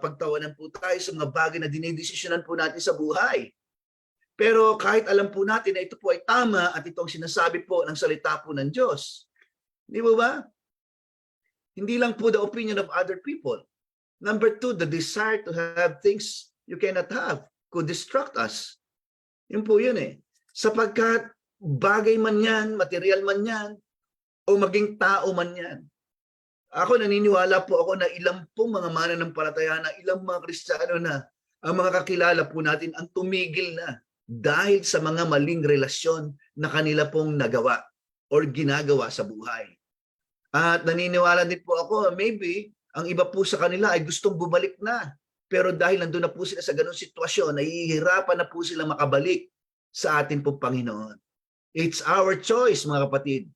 pagtawanan po tayo sa mga bagay na dinidesisyonan po natin sa buhay. Pero kahit alam po natin na ito po ay tama at ito ang sinasabi po ng salita po ng Diyos. Di ba? Hindi lang po the opinion of other people. Number two, the desire to have things you cannot have could distract us. Yun po yun eh. Sapagkat bagay man yan, material man yan, o maging tao man yan. Ako naniniwala po ako na ilang pong mga mananampalataya na ilang mga Kristiyano na ang mga kakilala po natin ang tumigil na dahil sa mga maling relasyon na kanila pong nagawa or ginagawa sa buhay. At naniniwala din po ako, maybe, ang iba po sa kanila ay gustong bumalik na. Pero dahil nandun na po sila sa ganung sitwasyon, nahihirapan na po sila makabalik sa ating pong Panginoon. It's our choice, mga kapatid.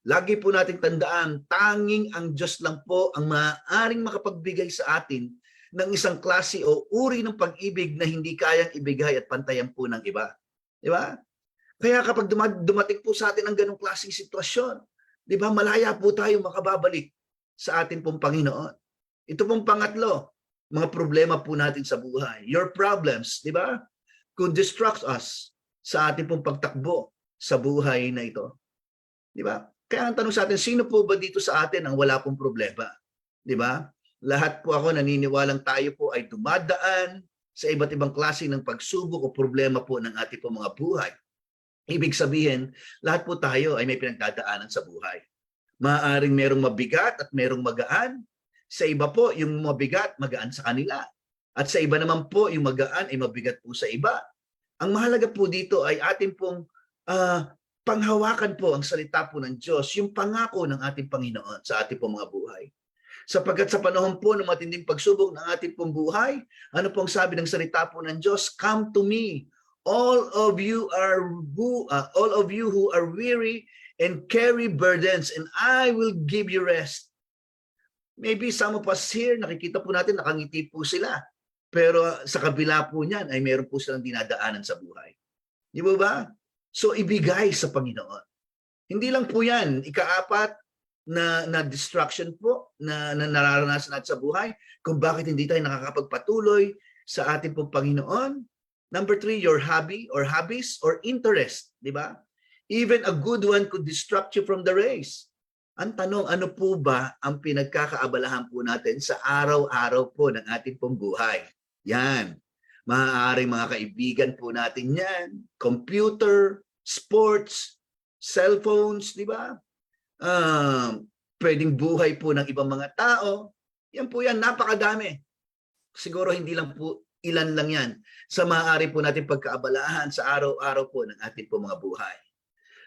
Lagi po nating tandaan, tanging ang Diyos lang po ang maaaring makapagbigay sa atin ng isang klase o uri ng pag-ibig na hindi kayang ibigay at pantayan po ng iba. Di ba? Kaya kapag dumating po sa atin ang ganung klaseng sitwasyon, di ba, malaya po tayo makababalik sa atin pong Panginoon. Ito pong pangatlo, mga problema po natin sa buhay. Your problems, di ba, could distract us sa atin pong pagtakbo sa buhay na ito. Di ba? Kaya ang tanong sa atin, sino po ba dito sa atin ang wala pong problema? Di ba? Lahat po ako naniniwalang tayo po ay dumadaan sa iba't ibang klase ng pagsubok o problema po ng ating po mga buhay. Ibig sabihin, lahat po tayo ay may pinagdadaanan sa buhay. Maaaring merong mabigat at merong magaan. Sa iba po, yung mabigat, magaan sa kanila. At sa iba naman po, yung magaan ay mabigat po sa iba. Ang mahalaga po dito ay ating pong panghawakan po ang salita po ng Diyos, yung pangako ng ating Panginoon sa ating pong mga buhay. Sapagkat sa panahon po ng matinding pagsubok ng ating pong buhay, ano pong sabi ng salita po ng Diyos? Come to me, all of you who are weary and carry burdens, and I will give you rest. Maybe some of us here, nakikita po natin, nakangiti po sila. Pero sa kabila po niyan ay meron po silang dinadaanan sa buhay. Di ba? So ibigay sa Panginoon. Hindi lang po yan, ikaapat na distraction po na nararanasan natin sa buhay kung bakit hindi tayo nakakapagpatuloy sa ating pong Panginoon. Number 3, your hobby or hobbies or interest. Di ba? Even a good one could distract you from the race. Ang tanong, ano po ba ang pinagkakaabalahan po natin sa araw-araw po ng ating pong buhay? Yan. Maaaring mga kaibigan po natin yan. Computer, sports, cellphones, di ba? Pwedeng buhay po ng ibang mga tao. Yan po yan, napakadami. Siguro hindi lang po ilan lang yan sa maaari po natin pagkaabalahan sa araw-araw po ng ating po mga buhay.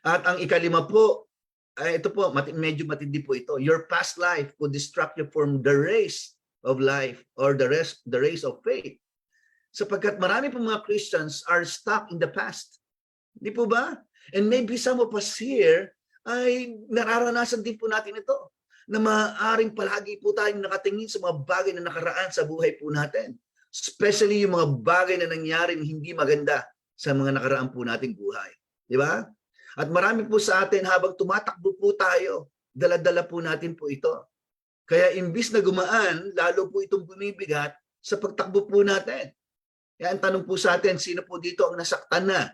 At ang ikalima po, ito po, medyo matindi po ito. Your past life could distract you from the race of life or the race of faith. Sapagkat marami po mga Christians are stuck in the past. Di po ba? And maybe some of us here ay nararanasan din po natin ito na maaaring palagi po tayong nakatingin sa mga bagay na nakaraan sa buhay po natin. Especially yung mga bagay na nangyari na hindi maganda sa mga nakaraan po nating buhay. Di ba? At marami po sa atin habang tumatakbo po tayo, dala-dala po natin po ito. Kaya imbis na gumaan, lalo po itong bumibigat sa pagtakbo po natin. Yan, tanong po sa atin, sino po dito ang nasaktan na?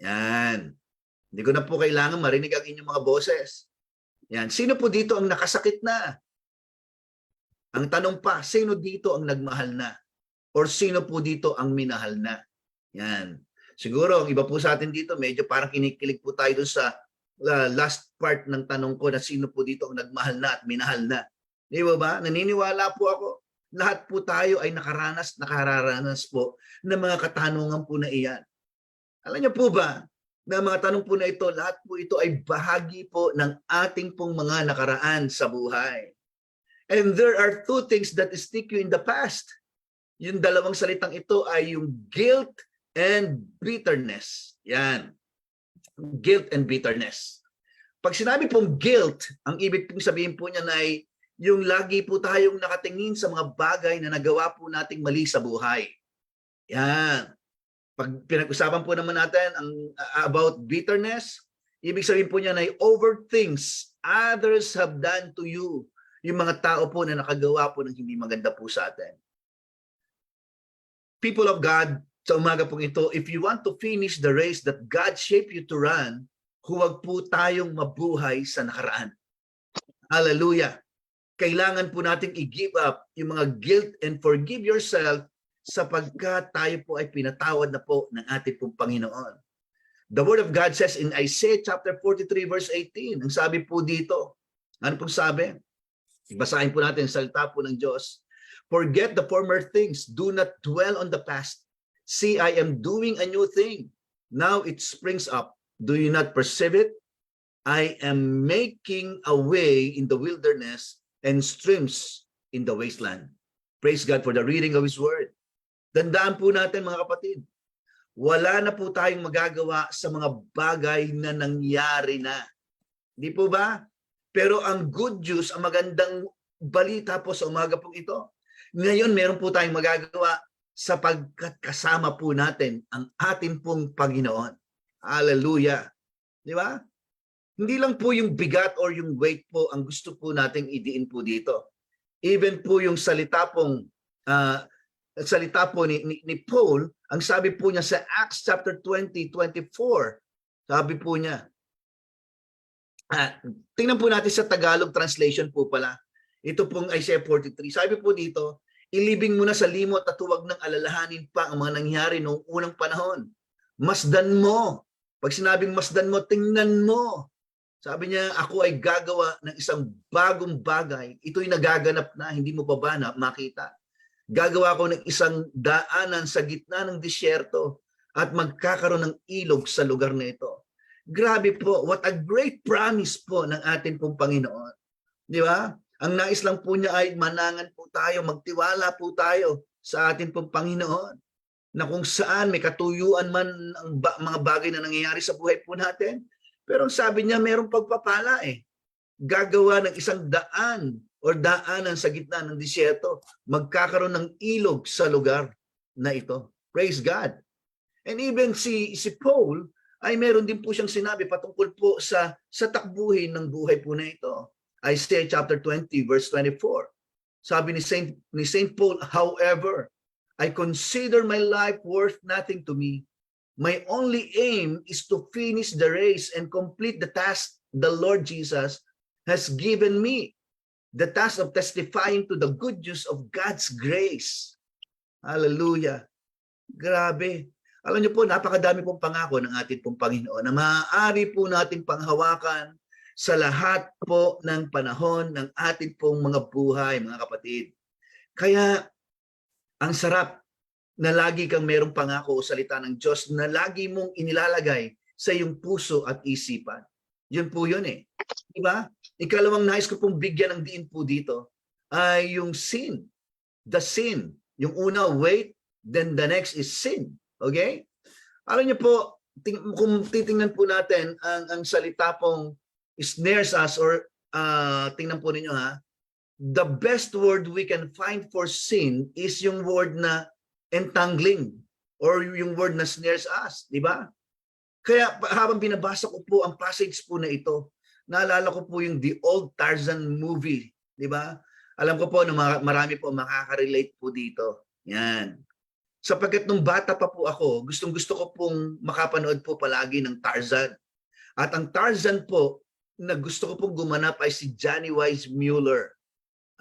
Yan. Hindi ko na po kailangan marinig ang inyong mga boses. Yan. Sino po dito ang nakasakit na? Ang tanong pa, sino dito ang nagmahal na? Or sino po dito ang minahal na? Yan. Siguro, ang iba po sa atin dito, medyo parang kinikilig po tayo dun sa last part ng tanong ko na sino po dito ang nagmahal na at minahal na. Di ba? Naniniwala po ako. Lahat po tayo ay nakararanas po ng mga katanungan po na iyan. Alam niyo po ba, na mga tanong po na ito, lahat po ito ay bahagi po ng ating pong mga nakaraan sa buhay. And there are two things that stick you in the past. Yung dalawang salitang ito ay yung guilt and bitterness. Yan. Guilt and bitterness. Pag sinabi pong guilt, ang ibig pong sabihin po niya ay yung lagi po tayong nakatingin sa mga bagay na nagawa po nating mali sa buhay. Yan. Pag pinag-usapan po naman natin about bitterness, ibig sabihin po niya na over things others have done to you. Yung mga tao po na nakagawa po ng hindi maganda po sa atin. People of God, sa umaga pong ito, if you want to finish the race that God shaped you to run, huwag po tayong mabuhay sa nakaraan. Hallelujah. Kailangan po nating i-give up yung mga guilt and forgive yourself sapagkat tayo po ay pinatawad na po ng ating pong Panginoon. The Word of God says in Isaiah chapter 43 verse 18, ang sabi po dito, ano pong sabi? Basahin po natin ang salita po ng Diyos. Forget the former things, do not dwell on the past. See, I am doing a new thing. Now it springs up. Do you not perceive it? I am making a way in the wilderness and streams in the wasteland. Praise God for the reading of His Word. Tandaan po natin mga kapatid, wala na po tayong magagawa sa mga bagay na nangyari na. Di po ba? Pero ang good news, ang magandang balita po sa umaga pong ito, ngayon meron po tayong magagawa sapagkat kasama po natin ang ating pong Panginoon. Hallelujah. Di ba? Hindi lang po yung bigat or yung weight po ang gusto po nating idiin po dito. Even po yung salita po ni Paul, ang sabi po niya sa Acts chapter 20:24, sabi po niya, tingnan po natin sa Tagalog translation po pala. Ito pong Isaiah 43. Sabi po dito, ilibing mo na sa limot at huwag nang alalahanin pa ang mga nangyari noong unang panahon. Masdan mo. Pag sinabing masdan mo, tingnan mo. Sabi niya, ako ay gagawa ng isang bagong bagay. Ito'y nagaganap na, hindi mo pa ba makita? Gagawa ko ng isang daanan sa gitna ng disyerto at magkakaroon ng ilog sa lugar na ito. Grabe po, what a great promise po ng ating pong Panginoon. Di ba? Ang nais lang po niya ay manangan po tayo, magtiwala po tayo sa ating pong Panginoon. Na kung saan may katuyuan man ang mga bagay na nangyayari sa buhay po natin. Pero sabi niya, mayroong pagpapala eh. Gagawa ng isang daan o daanan sa gitna ng disyerto. Magkakaroon ng ilog sa lugar na ito. Praise God. And even si Paul, ay meron din po siyang sinabi patungkol po sa takbuhin ng buhay po na ito. Isaiah chapter 20 verse 24. Sabi ni Saint Paul, however, I consider my life worth nothing to me. My only aim is to finish the race and complete the task the Lord Jesus has given me. The task of testifying to the good news of God's grace. Hallelujah. Grabe. Alam niyo po, napakadami pong pangako ng ating pong Panginoon na maaari po nating panghawakan sa lahat po ng panahon ng ating pong mga buhay, mga kapatid. Kaya, ang sarap na lagi kang merong pangako o salita ng Diyos na lagi mong inilalagay sa iyong puso at isipan. Yun po yun eh. Diba? Ikalawang nais ko pong bigyan ng diin po dito ay yung sin. The sin. Yung una, wait, then the next is sin. Okay? Alam niyo po, kung titingnan po natin ang salita pong snares us or tingnan po ninyo ha, the best word we can find for sin is yung word na entangling or yung word na snares us, di ba? Kaya habang binabasa ko po ang passage po na ito, naalala ko po yung The Old Tarzan movie, di ba? Alam ko po na marami po makaka-relate po dito. Yan. Sapagkat nung bata pa po ako, gustong-gusto ko pong makapanood po palagi ng Tarzan. At ang Tarzan po, na gusto ko pong gumanap ay si Johnny Weissmuller.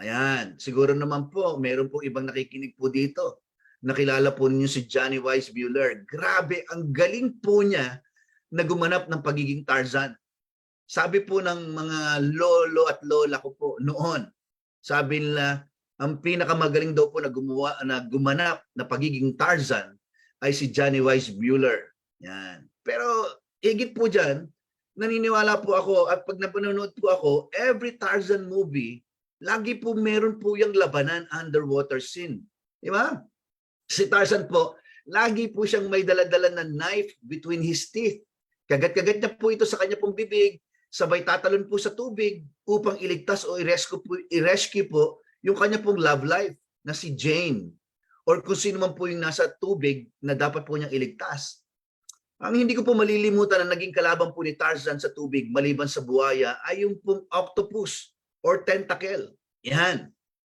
Ayan, siguro naman po, meron pong ibang nakikinig po dito. Nakilala po ninyo si Johnny Weissmuller. Grabe, ang galing po niya na gumanap ng pagiging Tarzan. Sabi po ng mga lolo at lola ko po noon, sabi nila, ang pinakamagaling daw po na gumanap na pagiging Tarzan ay si Johnny Weissmuller. Yan. Pero higit po dyan, naniniwala po ako at pag napanonood po ako, every Tarzan movie, lagi po meron po yung labanan underwater scene. Di ba? Si Tarzan po, lagi po siyang may daladala na knife between his teeth. Kagat-kagat niya po ito sa kanya pong bibig, sabay tatalon po sa tubig upang iligtas o i-rescue po yung kanya pong love life na si Jane. Or kung sino man po yung nasa tubig na dapat po niyang iligtas. Ang hindi ko po malilimutan na naging kalaban po ni Tarzan sa tubig maliban sa buhaya ay yung pong octopus or tentacle. Yan.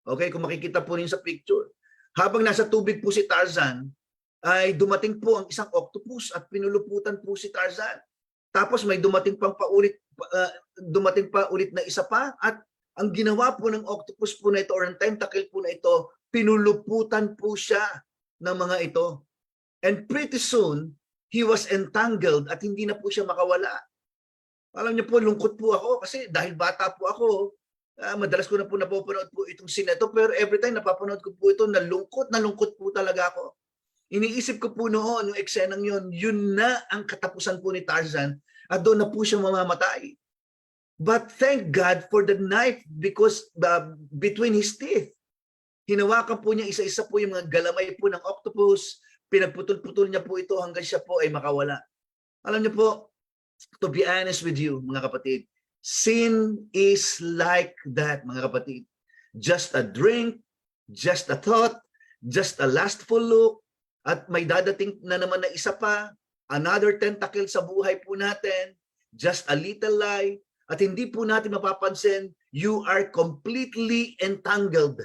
Okay, kung makikita po niyo sa picture. Habang nasa tubig po si Tarzan, ay dumating po ang isang octopus at pinuluputan po si Tarzan. Tapos may dumating dumating pa ulit na isa pa, at ang ginawa po ng octopus po na ito or ng tentacle po na ito, pinuluputan po siya ng mga ito. And pretty soon, he was entangled at hindi na po siya makawala. Alam niyo po, lungkot po ako kasi dahil bata po ako, madalas ko na po napapanood po itong scene na ito, pero every time napapanood ko po ito, na lungkot po talaga ako. Iniisip ko po noon, yung eksenang yun na ang katapusan po ni Tarzan at doon na po siya mamamatay. But thank God for the knife because between his teeth. Hinawakan po niya isa-isa po yung mga galamay po ng octopus, pinagputol-putol niya po ito hanggang siya po ay makawala. Alam niyo po, to be honest with you, mga kapatid, sin is like that, mga kapatid. Just a drink, just a thought, just a lustful look, at may dadating na naman na isa pa, another tentacle sa buhay po natin, just a little lie, at hindi po natin mapapansin, you are completely entangled.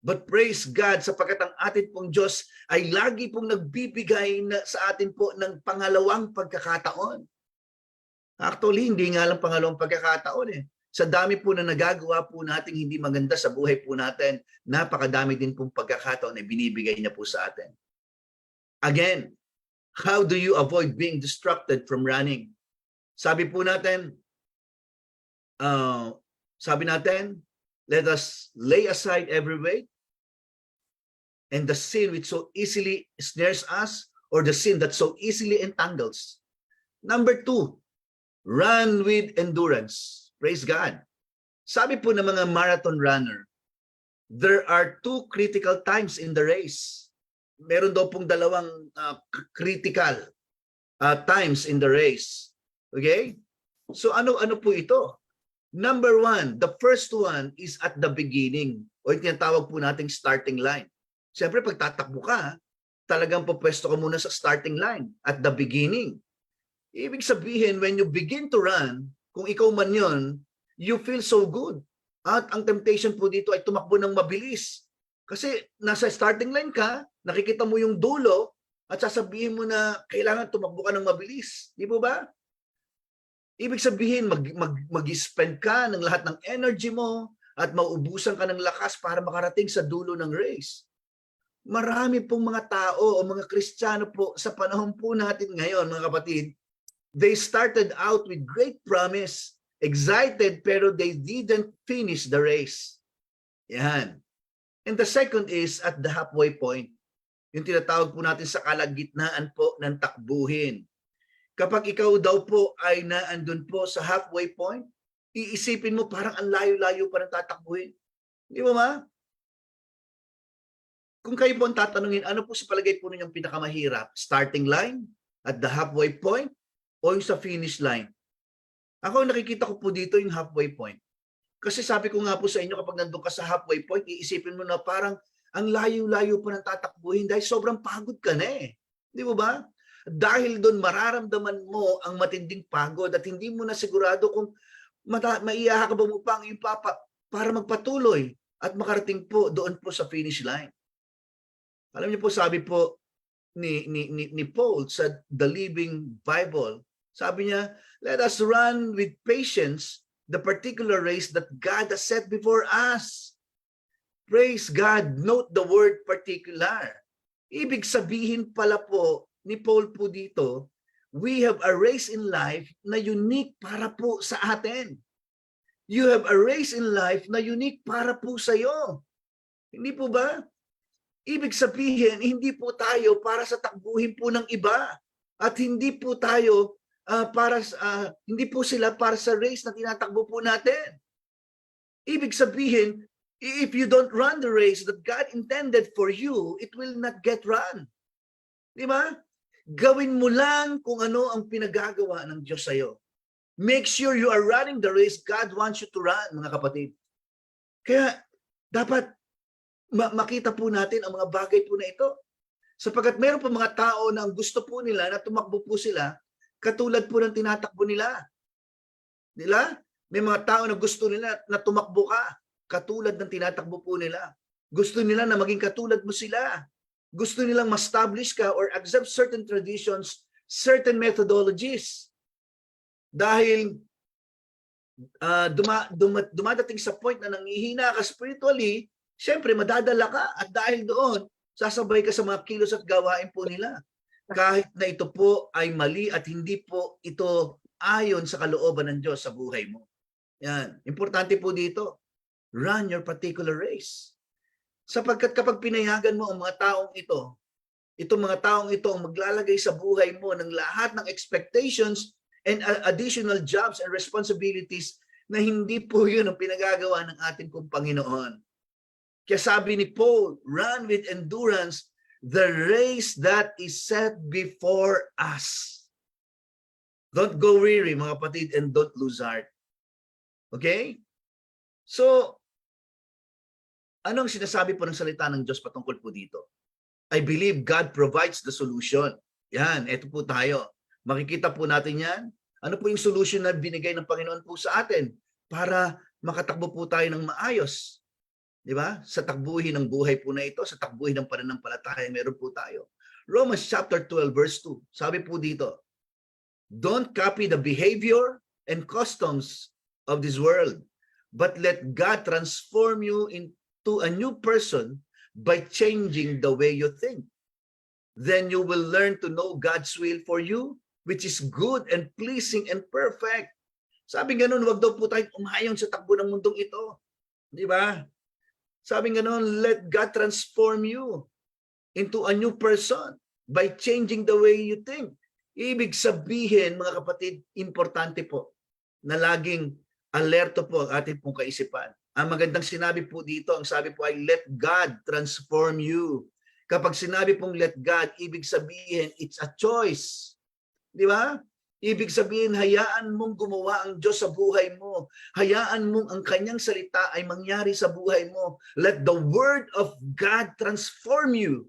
But praise God, sapagkat ang atin pong Diyos ay lagi pong nagbibigay sa atin po ng pangalawang pagkakataon. Actually, hindi nga lang pangalawang pagkakataon eh. Sa dami po na nagagawa po natin hindi maganda sa buhay po natin, napakadami din pong pagkakataon na binibigay niya po sa atin. Again, how do you avoid being distracted from running? Sabi po natin, let us lay aside every weight and the sin which so easily snares us, or the sin that so easily entangles. Number 2, run with endurance. Praise God. Sabi po ng mga marathon runner, there are 2 critical times in the race. Meron daw pong dalawang critical times in the race. Okay? So ano po ito? Number 1, the first one is at the beginning, o yung tinatawag po nating starting line. Siyempre, pag tatakbo ka, talagang pupwesto ka muna sa starting line, at the beginning. Ibig sabihin, when you begin to run, kung ikaw man yon, you feel so good. At ang temptation po dito ay tumakbo ng mabilis. Kasi nasa starting line ka, nakikita mo yung dulo, at sasabihin mo na kailangan tumakbo ka ng mabilis. Di po ba? Ibig sabihin, mag-spend ka ng lahat ng energy mo at mauubusan ka ng lakas para makarating sa dulo ng race. Marami pong mga tao o mga Kristiyano po sa panahon po natin ngayon, mga kapatid, they started out with great promise, excited, pero they didn't finish the race. Yan. And the second is at the halfway point. Yung tinatawag po natin sa kalagitnaan po ng takbuhin. Kapag ikaw daw po ay naandun po sa halfway point, iisipin mo parang ang layo-layo pa ng tatakbuhin. Di ba ma? Kung kayo po ang tatanungin, ano po sa palagay po ninyong pinakamahirap? Starting line, at the halfway point, o yung sa finish line? Ako nakikita ko po dito yung halfway point. Kasi sabi ko nga po sa inyo, kapag nandun ka sa halfway point, iisipin mo na parang ang layo-layo pa ng tatakbuhin dahil sobrang pagod ka na eh. Di ba ba? Dahil doon mararamdaman mo ang matinding pagod at hindi mo na sigurado kung maiyahaka ba mo pa ang iyong papa para magpatuloy at makarating po doon po sa finish line. Alam niyo po, sabi po ni Paul sa The Living Bible, sabi niya, let us run with patience the particular race that God has set before us. Praise God. Note the word particular. Ibig sabihin pala po ni Paul po dito, we have a race in life na unique para po sa atin. You have a race in life na unique para po sa iyo. Hindi po ba? Ibig sabihin, hindi po tayo para sa takbuhin po ng iba. At hindi po tayo hindi po sila para sa race na tinatakbo po natin. Ibig sabihin, if you don't run the race that God intended for you, it will not get run. Di ba? Gawin mo lang kung ano ang pinagagawa ng Diyos sa iyo. Make sure you are running the race God wants you to run, mga kapatid. Kaya dapat makita po natin ang mga bagay po na ito. Sapagkat meron po mga tao na ang gusto po nila na tumakbo po sila katulad po ng tinatakbo nila. Nila? May mga tao na gusto nila na tumakbo ka katulad ng tinatakbo po nila. Gusto nila na maging katulad mo sila. gusto nilang ma-establish ka or accept certain traditions, certain methodologies. Dahil dumadating sa point na nangihina ka spiritually, syempre madadala ka at dahil doon, sasabay ka sa mga kilos at gawain po nila. Kahit na ito po ay mali at hindi po ito ayon sa kalooban ng Diyos sa buhay mo. Yan. Importante po dito, run your particular race. Sapagkat kapag pinayagan mo ang mga taong ito, itong mga taong ito ang maglalagay sa buhay mo ng lahat ng expectations and additional jobs and responsibilities na hindi po yun ang pinagagawa ng ating pong Panginoon. Kaya sabi ni Paul, run with endurance the race that is set before us. Don't go weary, mga kapatid, and don't lose heart. Okay? So, anong sinasabi po ng salita ng Diyos patungkol po dito? I believe God provides the solution. Yan, eto po tayo. Makikita po natin yan. Ano po yung solution na binigay ng Panginoon po sa atin para makatakbo po tayo ng maayos? Di ba? Sa takbuhin ng buhay po na ito, sa takbuhin ng pananampalataya, meron po tayo. Romans chapter 12 verse 2. Sabi po dito, don't copy the behavior and customs of this world, but let God transform you into a new person by changing the way you think. Then you will learn to know God's will for you, which is good and pleasing and perfect. Sabi ganun, wag daw po tayong umayon sa takbo ng mundong ito. Di ba? Sabi ganun, let God transform you into a new person by changing the way you think. Ibig sabihin, mga kapatid, importante po na laging alerto po ang ating pong kaisipan. Ang magandang sinabi po dito, ang sabi po ay, let God transform you. Kapag sinabi pong let God, ibig sabihin, it's a choice. Di ba? Ibig sabihin, hayaan mong gumawa ang Diyos sa buhay mo. Hayaan mong ang kanyang salita ay mangyari sa buhay mo. Let the word of God transform you.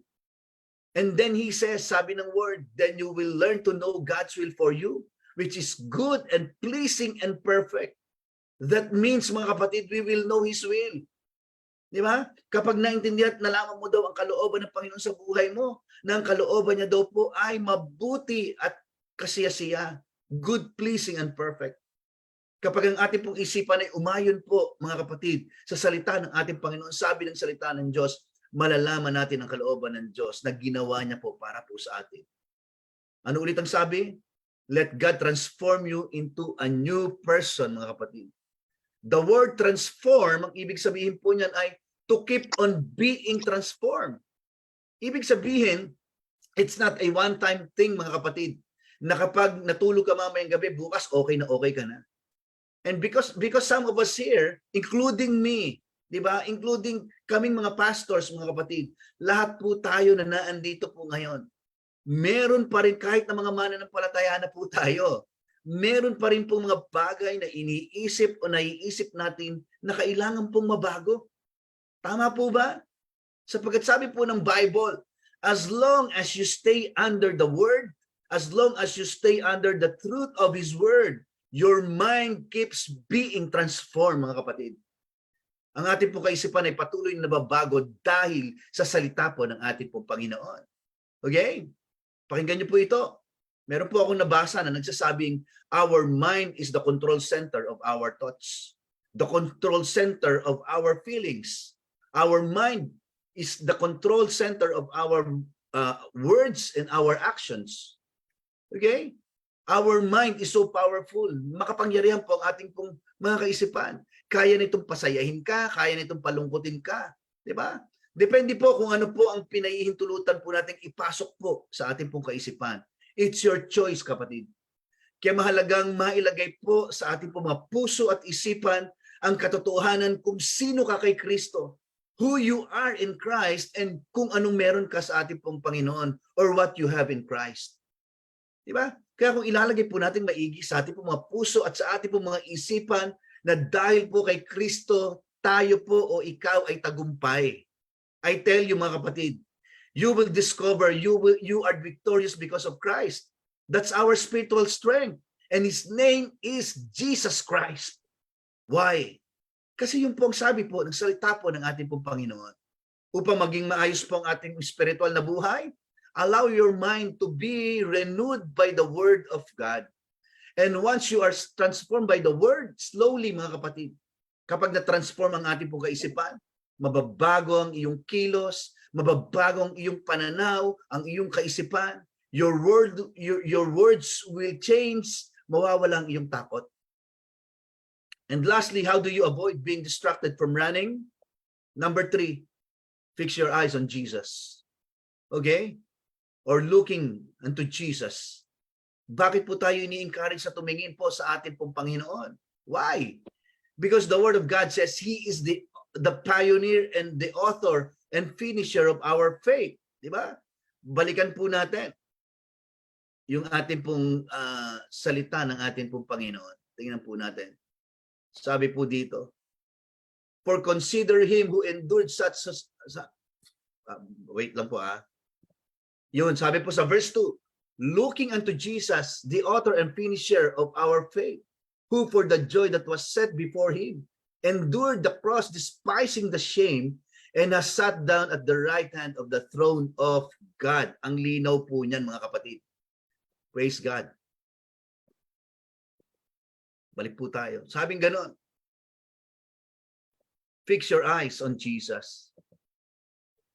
And then he says, sabi ng word, then you will learn to know God's will for you, which is good and pleasing and perfect. That means, mga kapatid, we will know His will. Di ba? Kapag naintindihan at nalaman mo daw ang kalooban ng Panginoon sa buhay mo, na ang kalooban niya daw po ay mabuti at kasiyasiya, good, pleasing, and perfect. Kapag ang ating pong isipan ay umayon po, mga kapatid, sa salita ng ating Panginoon, sabi ng salita ng Diyos, malalaman natin ang kalooban ng Diyos na ginawa niya po para po sa atin. Ano ulit ang sabi? Let God transform you into a new person, mga kapatid. The word transform, ang ibig sabihin po niyan ay to keep on being transformed. Ibig sabihin, it's not a one-time thing, mga kapatid, na kapag natulog ka mamayang gabi, bukas okay na okay ka na. And because some of us here, including me, di ba, including kaming mga pastors, mga kapatid, lahat po tayo na naandito po ngayon, meron pa rin kahit na mga mananampalataya na po tayo, meron pa rin pong mga bagay na iniisip o naiisip natin na kailangan pong mabago. Tama po ba? Sapagkat sabi po ng Bible, as long as you stay under the Word, as long as you stay under the truth of His Word, your mind keeps being transformed, mga kapatid. Ang ating pong kaisipan ay patuloy na nababago dahil sa salita po ng ating pong Panginoon. Okay? Pakinggan niyo po ito. Meron po akong nabasa na nagsasabing, our mind is the control center of our thoughts. The control center of our feelings. Our mind is the control center of our words and our actions. Okay? Our mind is so powerful. Makapangyarihan po ang ating pong mga kaisipan. Kaya nitong pasayahin ka, kaya nitong palungkutin ka. Diba? Depende po kung ano po ang pinahihintulutan po natin ipasok po sa ating pong kaisipan. It's your choice, kapatid. Kaya mahalagang mailagay po sa ating pong mga puso at isipan ang katotohanan kung sino ka kay Kristo, who you are in Christ, and kung anong meron ka sa ating pong Panginoon or what you have in Christ. Diba? Kaya kung ilalagay po natin maigi sa ating pong mga puso at sa ating pong mga isipan na dahil po kay Kristo, tayo po o ikaw ay tagumpay. I tell you, mga kapatid, you will discover you are victorious because of Christ. That's our spiritual strength. And His name is Jesus Christ. Why? Kasi yung pong sabi po, ng salita po ng ating pong Panginoon, upang maging maayos po ang ating spiritual na buhay? Allow your mind to be renewed by the Word of God. And once you are transformed by the Word, slowly mga kapatid, kapag na-transform ang ating pong kaisipan, mababago ang iyong kilos, mababago ang iyong pananaw, ang iyong kaisipan, your words will change, mawawala ang iyong takot. And lastly, how do you avoid being distracted from running? Number 3, fix your eyes on Jesus. Okay? Or looking unto Jesus. Bakit po tayo ini-encourage sa tumingin po sa ating pong Panginoon? Why? Because the Word of God says He is the pioneer and the author and finisher of our faith. Di ba? Balikan po natin yung ating pong salita ng ating pong Panginoon. Tingnan po natin. Sabi po dito, for consider Him who endured such wait lang po Yun, sabi po sa verse 2, looking unto Jesus, the author and finisher of our faith, who for the joy that was set before Him, endured the cross, despising the shame, and has sat down at the right hand of the throne of God. Ang linaw po niyan, mga kapatid. Praise God. Balik po tayo. Sabing ganon, fix your eyes on Jesus.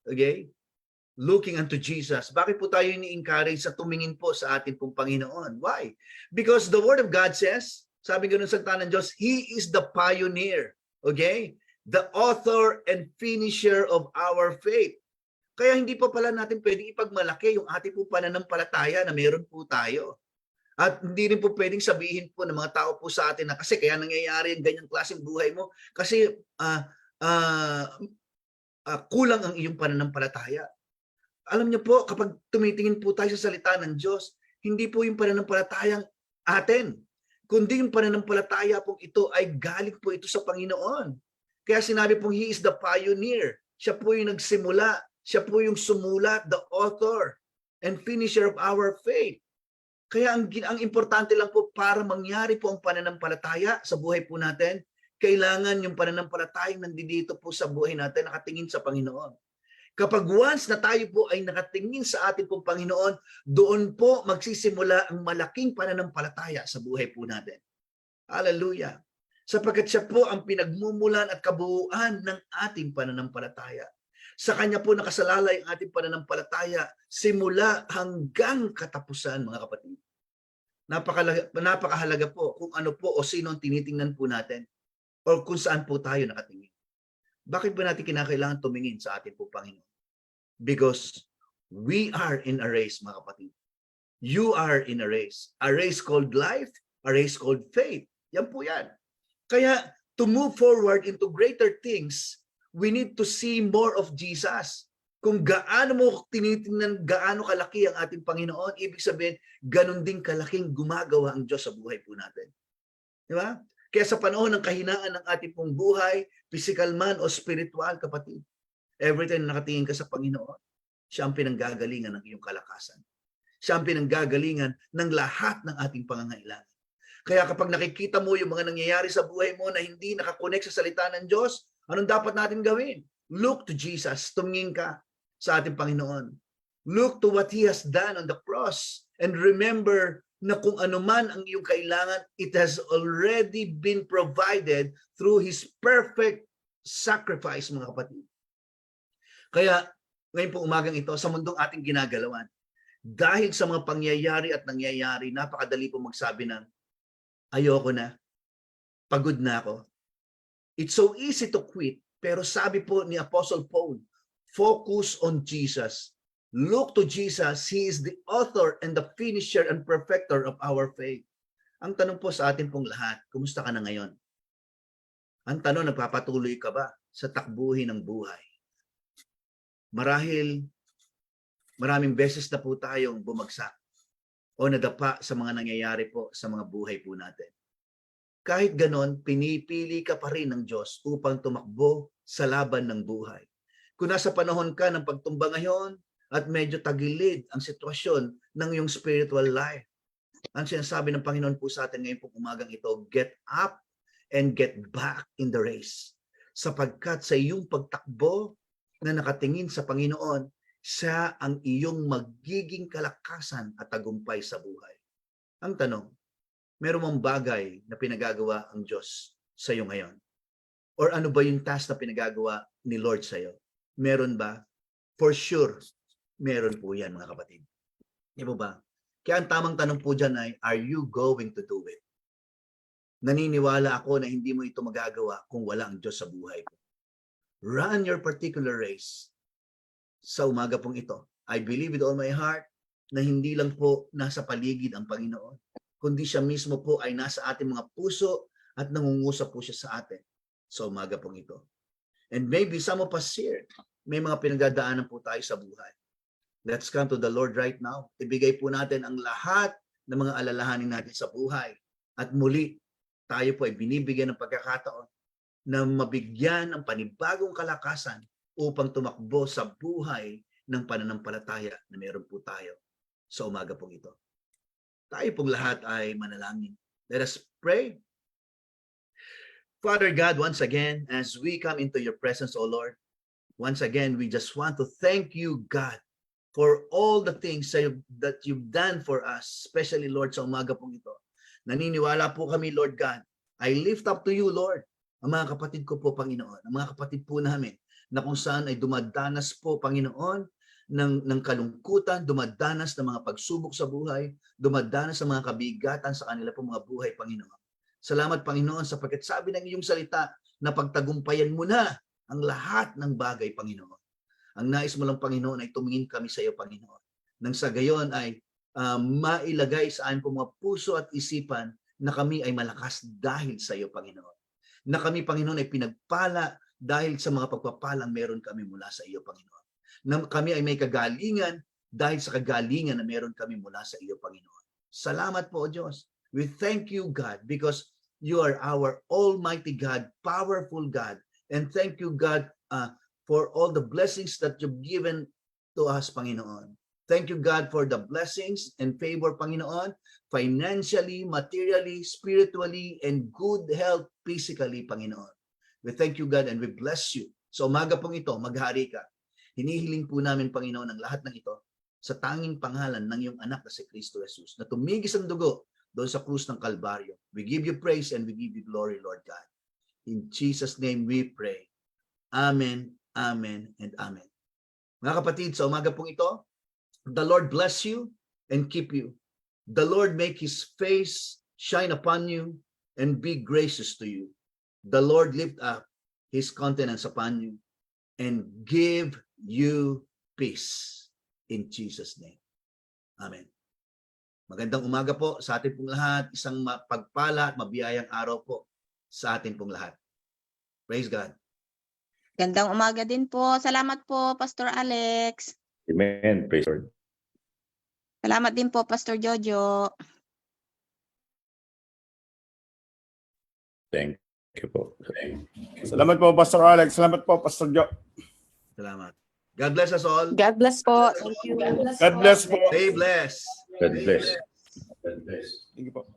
Okay? Looking unto Jesus. Bakit po tayo ni-encourage sa tumingin po sa ating pong Panginoon? Why? Because the Word of God says, sabi ganun sa salita ng Diyos, He is the pioneer. Okay? The author and finisher of our faith. Kaya hindi pa pala natin pwedeng ipagmalaki yung ating po pananampalataya na meron po tayo. At hindi rin po pwedeng sabihin po ng mga tao po sa atin na kasi kaya nangyayari yung ganyang klaseng buhay mo kasi kulang ang iyong pananampalataya. Alam niyo po, kapag tumitingin po tayo sa salita ng Diyos, hindi po yung pananampalatayang atin, kundi yung pananampalataya pong ito ay galing po ito sa Panginoon. Kaya sinabi pong He is the pioneer. Siya po yung nagsimula. Siya po yung sumulat, the author and finisher of our faith. Kaya ang importante lang po para mangyari po ang pananampalataya sa buhay po natin, kailangan yung pananampalatayang nandito po sa buhay natin nakatingin sa Panginoon. Kapag once na tayo po ay nakatingin sa ating pong Panginoon, doon po magsisimula ang malaking pananampalataya sa buhay po natin. Hallelujah! Sapagkat siya po ang pinagmumulan at kabuuan ng ating pananampalataya. Sa Kanya po nakasalalay ang ating pananampalataya simula hanggang katapusan, mga kapatid. Napakahalaga po kung ano po o sino ang tinitingnan po natin o kung saan po tayo nakatingin. Bakit ba natin kinakailangan tumingin sa ating po Panginoon? Because we are in a race, mga kapatid. You are in a race called life, a race called faith. Yan po yan. Kaya to move forward into greater things, we need to see more of Jesus. Kung gaano mo tinitingnan, gaano kalaki ang ating Panginoon, ibig sabihin, ganun din kalaking gumagawa ang Diyos sa buhay po natin. Di ba? Kaya sa panahon ng kahinaan ng ating pong buhay, physical man o spiritual, kapatid, every time nakatingin ka sa Panginoon, siya ang pinanggagalingan ng iyong kalakasan. Siya ang pinanggagalingan ng lahat ng ating pangangailangan. Kaya kapag nakikita mo yung mga nangyayari sa buhay mo na hindi nakakonect sa salita ng Diyos, anong dapat natin gawin? Look to Jesus. Tumingin ka sa ating Panginoon. Look to what He has done on the cross. And remember na kung ano man ang iyong kailangan, it has already been provided through His perfect sacrifice, mga kapatid. Kaya, ngayon po umagang ito, sa mundong ating ginagalawan, dahil sa mga pangyayari at nangyayari, napakadali po magsabi ng, ayoko na, pagod na ako. It's so easy to quit, pero sabi po ni Apostle Paul, focus on Jesus. Look to Jesus. He is the author and the finisher and perfecter of our faith. Ang tanong po sa atin pong lahat, kumusta ka na ngayon? Ang tanong, nagpapatuloy ka ba sa takbuhin ng buhay? Marahil, maraming beses na po tayong bumagsak o nadapa sa mga nangyayari po sa mga buhay po natin. Kahit ganon, pinipili ka pa rin ng Diyos upang tumakbo sa laban ng buhay. Kung nasa panahon ka ng pagtumba ngayon at medyo tagilid ang sitwasyon ng iyong spiritual life, ang sinasabi ng Panginoon po sa atin ngayon pong umagang ito, get up and get back in the race. Sapagkat sa iyong pagtakbo, na nakatingin sa Panginoon, siya ang iyong magiging kalakasan at tagumpay sa buhay. Ang tanong, meron mong bagay na pinagagawa ang Diyos sa iyo ngayon? Or ano ba yung task na pinagagawa ni Lord sa iyo? Meron ba? For sure, meron po yan mga kapatid. Di ba ba? Kaya ang tamang tanong po dyan ay, are you going to do it? Naniniwala ako na hindi mo ito magagawa kung wala ang Diyos sa buhay mo. Run your particular race. Sa umaga pong ito, I believe with all my heart na hindi lang po nasa paligid ang Panginoon, kundi siya mismo po ay nasa ating mga puso at nangungusap po siya sa atin sa umaga pong ito. And maybe some of us here, may mga pinagdadaanan po tayo sa buhay. Let's come to the Lord right now. Ibigay po natin ang lahat ng mga alalahanin natin sa buhay. At muli, tayo po ay binibigyan ng pagkakataon na mabigyan ng panibagong kalakasan upang tumakbo sa buhay ng pananampalataya na meron po tayo sa umaga pong ito. Tayo pong lahat ay manalangin. Let us pray. Father God, once again, as we come into your presence, O Lord, once again, we just want to thank you, God, for all the things that you've done for us, especially, Lord, sa umaga pong ito. Naniniwala po kami, Lord God. I lift up to you, Lord, ang mga kapatid ko po, Panginoon, ang mga kapatid po namin, na kung saan ay dumadanas po, Panginoon, ng kalungkutan, dumadanas ng mga pagsubok sa buhay, dumadanas ng mga kabigatan sa kanila po mga buhay, Panginoon. Salamat, Panginoon, sapagkat sabi ng iyong salita na pagtagumpayan mo na ang lahat ng bagay, Panginoon. Ang nais mo lang, Panginoon, ay tumingin kami sa iyo, Panginoon. Nang sa gayon ay mailagay sa aming mga puso at isipan na kami ay malakas dahil sa iyo, Panginoon. Na kami, Panginoon, ay pinagpala dahil sa mga pagpapalang meron kami mula sa iyo, Panginoon. Na kami ay may kagalingan dahil sa kagalingan na meron kami mula sa iyo, Panginoon. Salamat po, O Diyos. We thank you, God, because you are our Almighty God, powerful God. And thank you, God, for all the blessings that you've given to us, Panginoon. Thank you, God, for the blessings and favor, Panginoon, financially, materially, spiritually, and good health physically, Panginoon. We thank you, God, and we bless you. So umaga pong ito, maghari ka. Hinihiling po namin, Panginoon, ang lahat ng ito sa tanging pangalan ng iyong anak na si Kristo Jesus, na tumigis ang dugo doon sa krus ng Kalbaryo. We give you praise and we give you glory, Lord God. In Jesus' name we pray. Amen, amen, and amen. Mga kapatid, sa umaga pong ito, the Lord bless you and keep you. The Lord make His face shine upon you and be gracious to you. The Lord lift up His countenance upon you and give you peace. In Jesus' name. Amen. Magandang umaga po sa ating pong lahat. Isang mapagpala at mabiyayang araw po sa ating pong lahat. Praise God. Gandang umaga din po. Salamat po, Pastor Alex. Amen. Praise the Lord. Salamat din po, Pastor Jojo. Thank you po. Salamat po, Pastor Alex. Salamat po, Pastor Jo. Salamat. God bless us all. God bless po. Thank you. God bless po. Stay blessed. God bless. Thank you po.